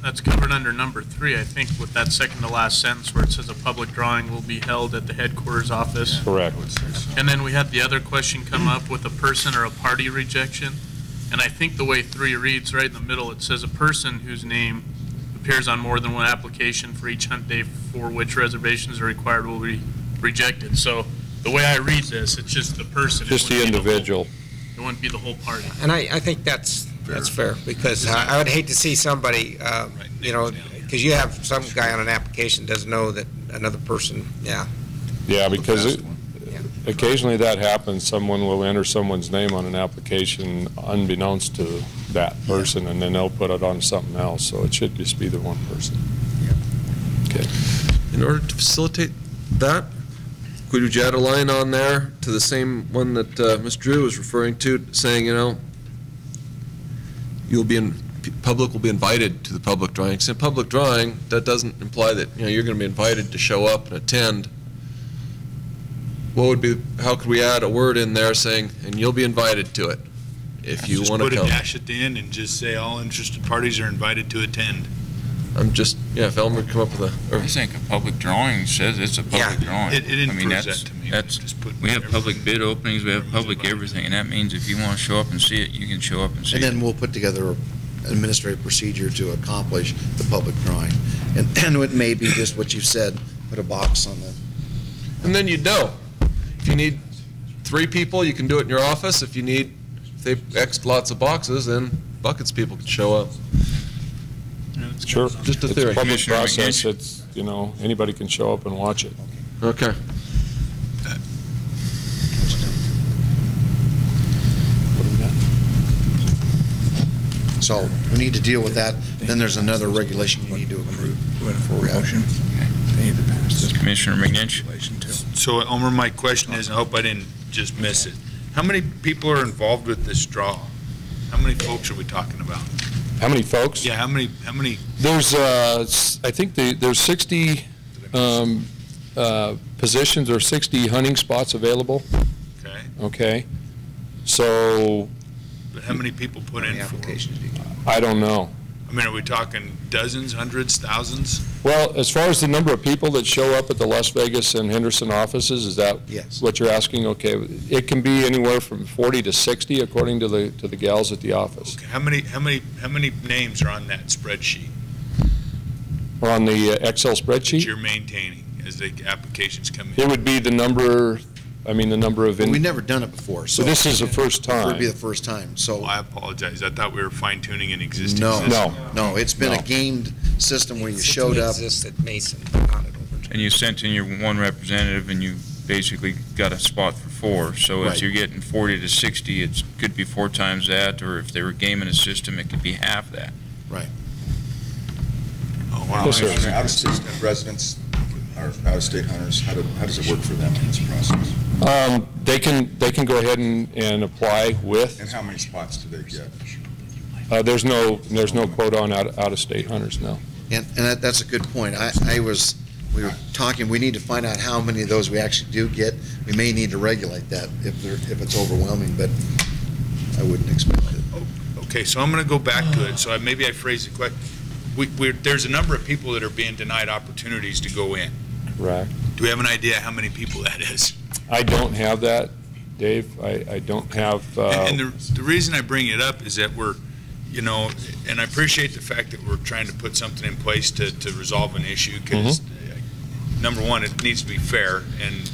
Speaker 4: That's covered under number 3, I think, with that second to last sentence where it says a public drawing will be held at the headquarters office.
Speaker 14: Correct.
Speaker 4: And then we had the other question come up with a person or a party rejection. And I think the way 3 reads, right in the middle, it says a person whose name appears on more than one application for each hunt day for which reservations are required will be rejected. So the way I read this, it's just the person.
Speaker 14: Just the individual.
Speaker 4: It wouldn't be the whole party.
Speaker 5: And I think that's fair, because I would hate to see somebody, because you have some guy on an application doesn't know that another person, yeah.
Speaker 14: Yeah, because occasionally that happens. Someone will enter someone's name on an application unbeknownst to that person, and then they'll put it on something else. So it should just be the one person. Okay.
Speaker 3: In order to facilitate that, could you add a line on there to the same one that Ms. Drew was referring to, saying, public will be invited to the public drawing. So public drawing, that doesn't imply that you're going to be invited to show up and attend. How could we add a word in there saying, and you'll be invited to it if you want to come?
Speaker 13: Just put a dash at the end and just say all interested parties are invited to attend.
Speaker 3: If Elmer come up with
Speaker 1: I think a public drawing says it's a public drawing.
Speaker 13: It improves that to me.
Speaker 1: We have public bid openings, we have public everything, and that means if you want to show up and see it, you can show up and see it.
Speaker 9: And then we'll put together an administrative procedure to accomplish the public drawing. And it may be just what you said, put a box on the...
Speaker 3: And then you'd know. If you need 3 people, you can do it in your office. If they've X'd lots of boxes, then buckets people can show up.
Speaker 14: Sure.
Speaker 3: Just a
Speaker 14: It's
Speaker 3: theory.
Speaker 14: public
Speaker 1: Commissioner
Speaker 14: process.
Speaker 1: McGinch?
Speaker 14: It's, you know, anybody can show up and watch it.
Speaker 3: Okay.
Speaker 9: So we need to deal with that. Then there's another regulation you need to approve.
Speaker 2: Motion.
Speaker 1: Commissioner McGinch?
Speaker 13: So Elmer, my question is, and I hope I didn't just miss it, how many people are involved with this draw? How many folks are we talking about?
Speaker 14: How many folks?
Speaker 13: Yeah, how many,
Speaker 14: There's, I think there's 60 positions or 60 hunting spots available.
Speaker 13: okay,
Speaker 14: Okay. So
Speaker 13: but how many people put in for it?
Speaker 14: I don't know.
Speaker 13: I mean, are we talking dozens, hundreds, thousands?
Speaker 14: Well, as far as the number of people that show up at the Las Vegas and Henderson offices, is that
Speaker 9: Yes.
Speaker 14: what you're asking? Okay, it can be anywhere from 40 to 60 according to the gals at the office.
Speaker 13: Okay, how many names are on that spreadsheet
Speaker 14: Or on the Excel
Speaker 13: that
Speaker 14: spreadsheet,
Speaker 13: you're maintaining as the applications come
Speaker 14: it
Speaker 13: in?
Speaker 14: would be the number, the number of,
Speaker 9: Well, we've never done it before, so.
Speaker 14: so this is the first
Speaker 9: It would be
Speaker 14: time.
Speaker 9: the first time, so.
Speaker 13: Oh, I apologize. I thought we were fine tuning an existing
Speaker 9: No,
Speaker 13: system.
Speaker 9: no, it's been a
Speaker 14: No.
Speaker 9: gamed system where you showed up.
Speaker 5: Exists at Mason, not at Overton.
Speaker 1: And you sent in your one representative, and you basically got a spot for 4. So
Speaker 9: Right.
Speaker 1: if you're getting 40 to 60, it could be 4 times that, or if they were gaming a system, it could be half that.
Speaker 13: Oh, wow.
Speaker 14: Yes, sir.
Speaker 10: Out-of-state residents, or out-of-state hunters, how does it work for them in this process?
Speaker 14: They can go ahead and apply with,
Speaker 10: And how many spots do they get?
Speaker 14: there's no quote on out-of-state hunters, no.
Speaker 9: And that's a good point. We were talking, we need to find out how many of those we actually do get. We may need to regulate that if it's overwhelming, but I wouldn't expect it.
Speaker 13: Okay, so I'm going to go back to it. So maybe I phrased the question. There's a number of people that are being denied opportunities to go in.
Speaker 14: Correct.
Speaker 13: Do we have an idea how many people that is?
Speaker 14: I don't have that, Dave. I don't have,
Speaker 13: And the reason I bring it up is that we're, and I appreciate the fact that we're trying to put something in place to resolve an issue, because number one, it needs to be fair, and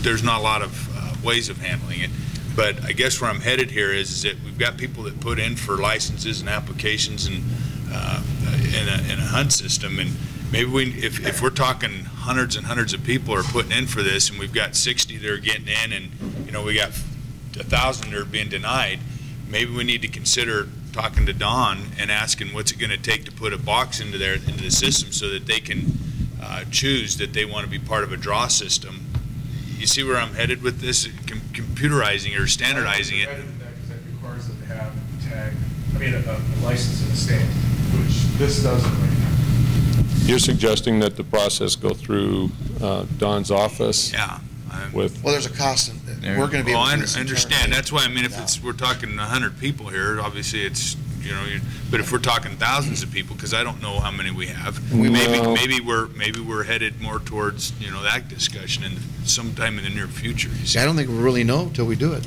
Speaker 13: there's not a lot of ways of handling it. But I guess where I'm headed here is that we've got people that put in for licenses and applications and in a hunt system, and maybe if we're talking hundreds and hundreds of people are putting in for this, and we've got 60 that are getting in, and we got 1,000 that are being denied, maybe we need to consider talking to Don and asking what's it going to take to put a box into the system so that they can choose that they want to be part of a draw system. You see where I'm headed with this? Computerizing or standardizing it.
Speaker 14: That requires them to have a license in the state, which this doesn't right now. You're suggesting that the process go through Don's office?
Speaker 13: Yeah.
Speaker 14: With,
Speaker 9: Well, there's a cost, we're going to be able to
Speaker 13: I
Speaker 9: do this
Speaker 13: understand.
Speaker 9: internally.
Speaker 13: That's why, if we're talking 100 people here, obviously it's, but if we're talking thousands of people, because I don't know how many we have, maybe we're headed more towards, that discussion and sometime in the near future. You see.
Speaker 9: I don't think we really know until we do it.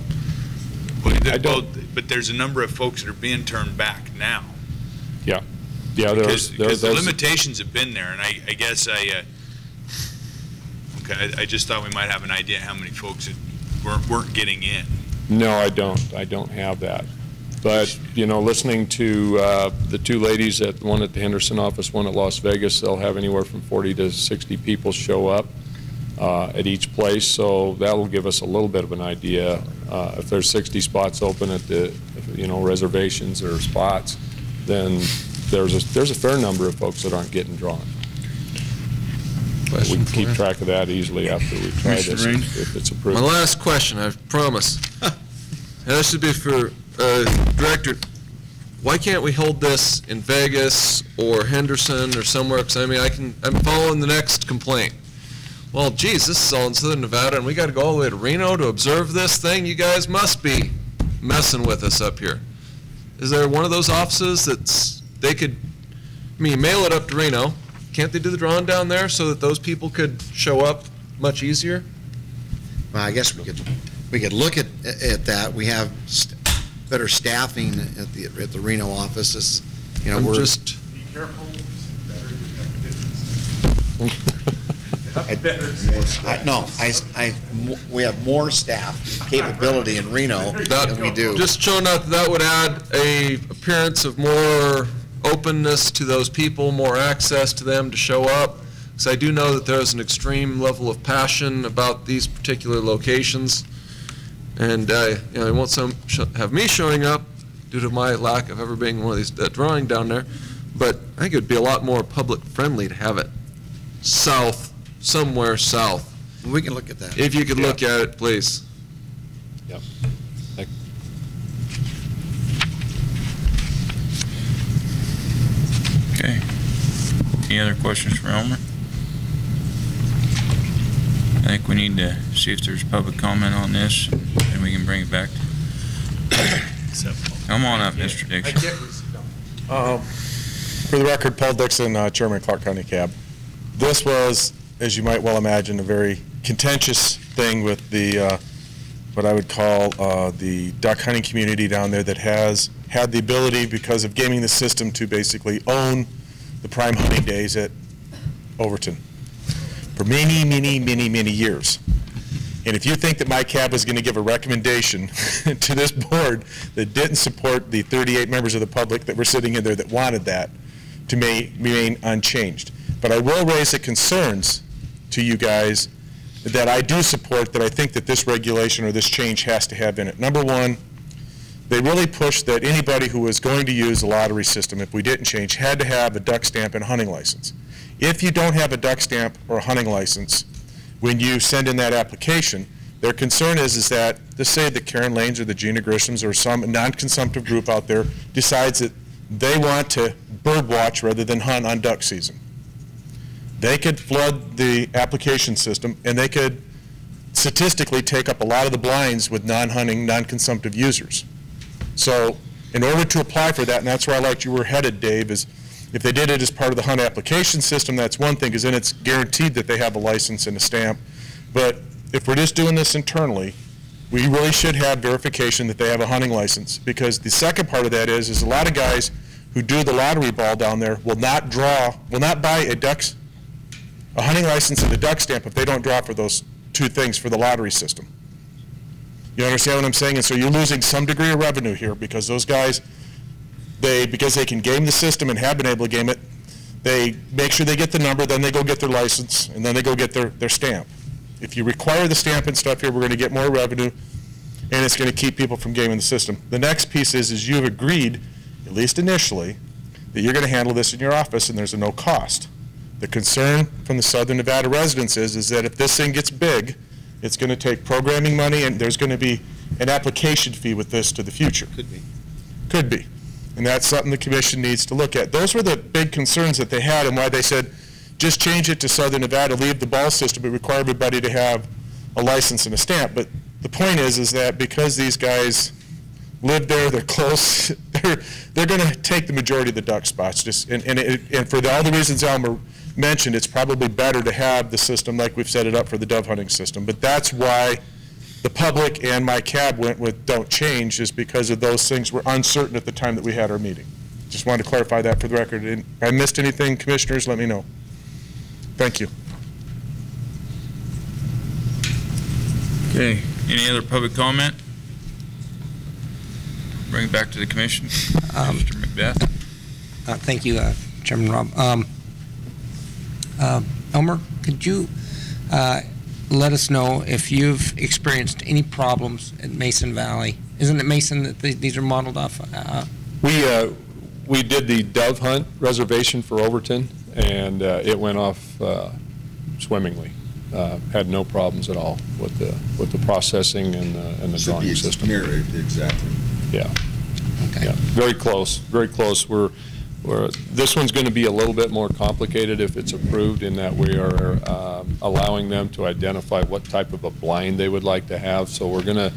Speaker 13: But there's a number of folks that are being turned back now.
Speaker 14: yeah,
Speaker 13: Because the limitations have been there, and I guess I just thought we might have an idea how many folks that weren't getting in.
Speaker 14: No, I don't have that. But, listening to the two ladies, one at the Henderson office, one at Las Vegas, they'll have anywhere from 40 to 60 people show up at each place, so that will give us a little bit of an idea. If there's 60 spots open at the, reservations or spots, then there's a fair number of folks that aren't getting drawn. We can keep track of that easily after we try this, if it's approved.
Speaker 3: My last question, I promise. And this should be for Director. Why can't we hold this in Vegas or Henderson or somewhere? Because I'm following the next complaint. Well, geez, this is all in Southern Nevada, and we got to go all the way to Reno to observe this thing. You guys must be messing with us up here. Is there one of those offices they could mail it up to Reno? Can't they do the drawing down there so that those people could show up much easier?
Speaker 9: Well, I guess we could look at that. We have better staffing at the Reno offices.
Speaker 3: I'm just...
Speaker 14: Be careful.
Speaker 9: We have more staff capability in Reno than we do.
Speaker 3: Just showing up, that would add a appearance of more openness to those people, more access to them to show up. Because I do know that there's an extreme level of passion about these particular locations. And it won't have me showing up due to my lack of ever being one of these drawing down there. But I think it would be a lot more public friendly to have it south, somewhere south.
Speaker 9: We can look at that.
Speaker 3: If you could look at it, please.
Speaker 14: Yep.
Speaker 1: Okay. Any other questions for Elmer? I think we need to see if there's public comment on this, and we can bring it back. Come on up, Mr. Dixon.
Speaker 8: For the record, Paul Dixon, Chairman of Clark County Cab. This was, as you might well imagine, a very contentious thing with the, what I would call the duck hunting community down there that has had the ability, because of gaming the system, to basically own the prime hunting days at Overton for many, many, many, many years. And if you think that my cab was going to give a recommendation to this board that didn't support the 38 members of the public that were sitting in there that wanted that to remain unchanged. But I will raise the concerns to you guys that I do support, that I think that this regulation or this change has to have in it. Number one, they really pushed that anybody who was going to use the lottery system, if we didn't change, had to have a duck stamp and a hunting license. If you don't have a duck stamp or a hunting license, when you send in that application, their concern is that, let's say that Karen Lanes or the Gina Grishams or some non-consumptive group out there decides that they want to bird watch rather than hunt on duck season. They could flood the application system, and they could statistically take up a lot of the blinds with non-hunting, non-consumptive users. So in order to apply for that, and that's where I liked you were headed, Dave, is if they did it as part of the hunt application system, that's one thing, because then it's guaranteed that they have a license and a stamp. But if we're just doing this internally, we really should have verification that they have a hunting license, because the second part of that is a lot of guys who do the lottery ball down there will not buy a hunting license and a duck stamp if they don't draw for those two things for the lottery system. You understand what I'm saying? And so you're losing some degree of revenue here, because those guys, because they can game the system and have been able to game it, they make sure they get the number, then they go get their license, and then they go get their stamp. If you require the stamp and stuff here, we're going to get more revenue, and it's going to keep people from gaming the system. The next piece is you've agreed, at least initially, that you're going to handle this in your office, and there's a no cost. The concern from the Southern Nevada residents is that if this thing gets big, it's going to take programming money, and there's going to be an application fee with this to the future.
Speaker 9: Could be.
Speaker 8: Could be. And that's something the commission needs to look at. Those were the big concerns that they had, and why they said, just change it to Southern Nevada, leave the ball system, but require everybody to have a license and a stamp. But the point is that because these guys live there, they're close, they're going to take the majority of the duck spots. And for all the reasons Elmer mentioned, it's probably better to have the system like we've set it up for the dove hunting system. But that's why the public and my cab went with don't change, is because of those things were uncertain at the time that we had our meeting. Just wanted to clarify that for the record. And if I missed anything, commissioners, let me know. Thank you.
Speaker 1: Okay. Any other public comment? Bring it back to the commission. Mr. Macbeth.
Speaker 5: Thank you, Chairman Rob. Elmer, could you let us know if you've experienced any problems at Mason Valley? Isn't it Mason that these are modeled off?
Speaker 14: We did the dove hunt reservation for Overton, and it went off swimmingly. Had no problems at all with the processing and the drawing system.
Speaker 10: Mirrored, exactly.
Speaker 14: Yeah.
Speaker 5: Okay.
Speaker 14: Yeah. Very close. Very close. This one's going to be a little bit more complicated if it's approved, in that we are allowing them to identify what type of a blind they would like to have. So we're going to,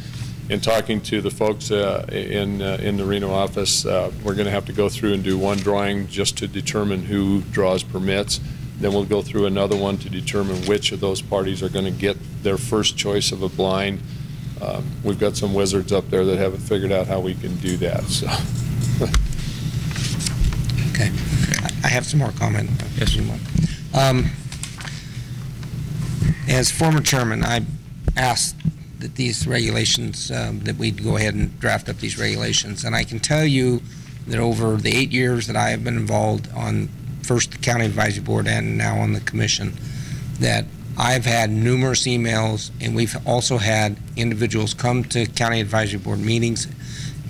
Speaker 14: in talking to the folks in the Reno office, we're going to have to go through and do one drawing just to determine who draws permits. Then we'll go through another one to determine which of those parties are going to get their first choice of a blind. We've got some wizards up there that haven't figured out how we can do that. So.
Speaker 5: Okay. I have some more comment.
Speaker 1: Yes.
Speaker 5: As former chairman, I asked that these regulations, that we'd go ahead and draft up these regulations. And I can tell you that over the 8 years that I have been involved on first the County Advisory Board and now on the Commission, that I've had numerous emails, and we've also had individuals come to County Advisory Board meetings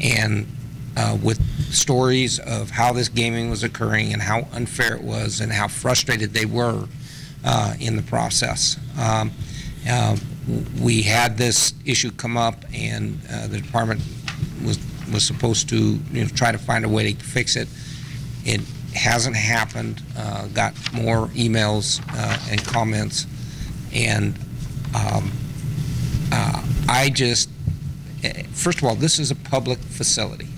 Speaker 5: and with stories of how this gaming was occurring and how unfair it was and how frustrated they were in the process. We had this issue come up, and the department was supposed to try to find a way to fix it. It hasn't happened. Got more emails and comments, and I just, first of all, this is a public facility,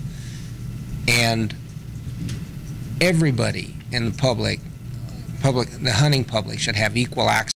Speaker 5: and everybody in the public, the hunting public should have equal access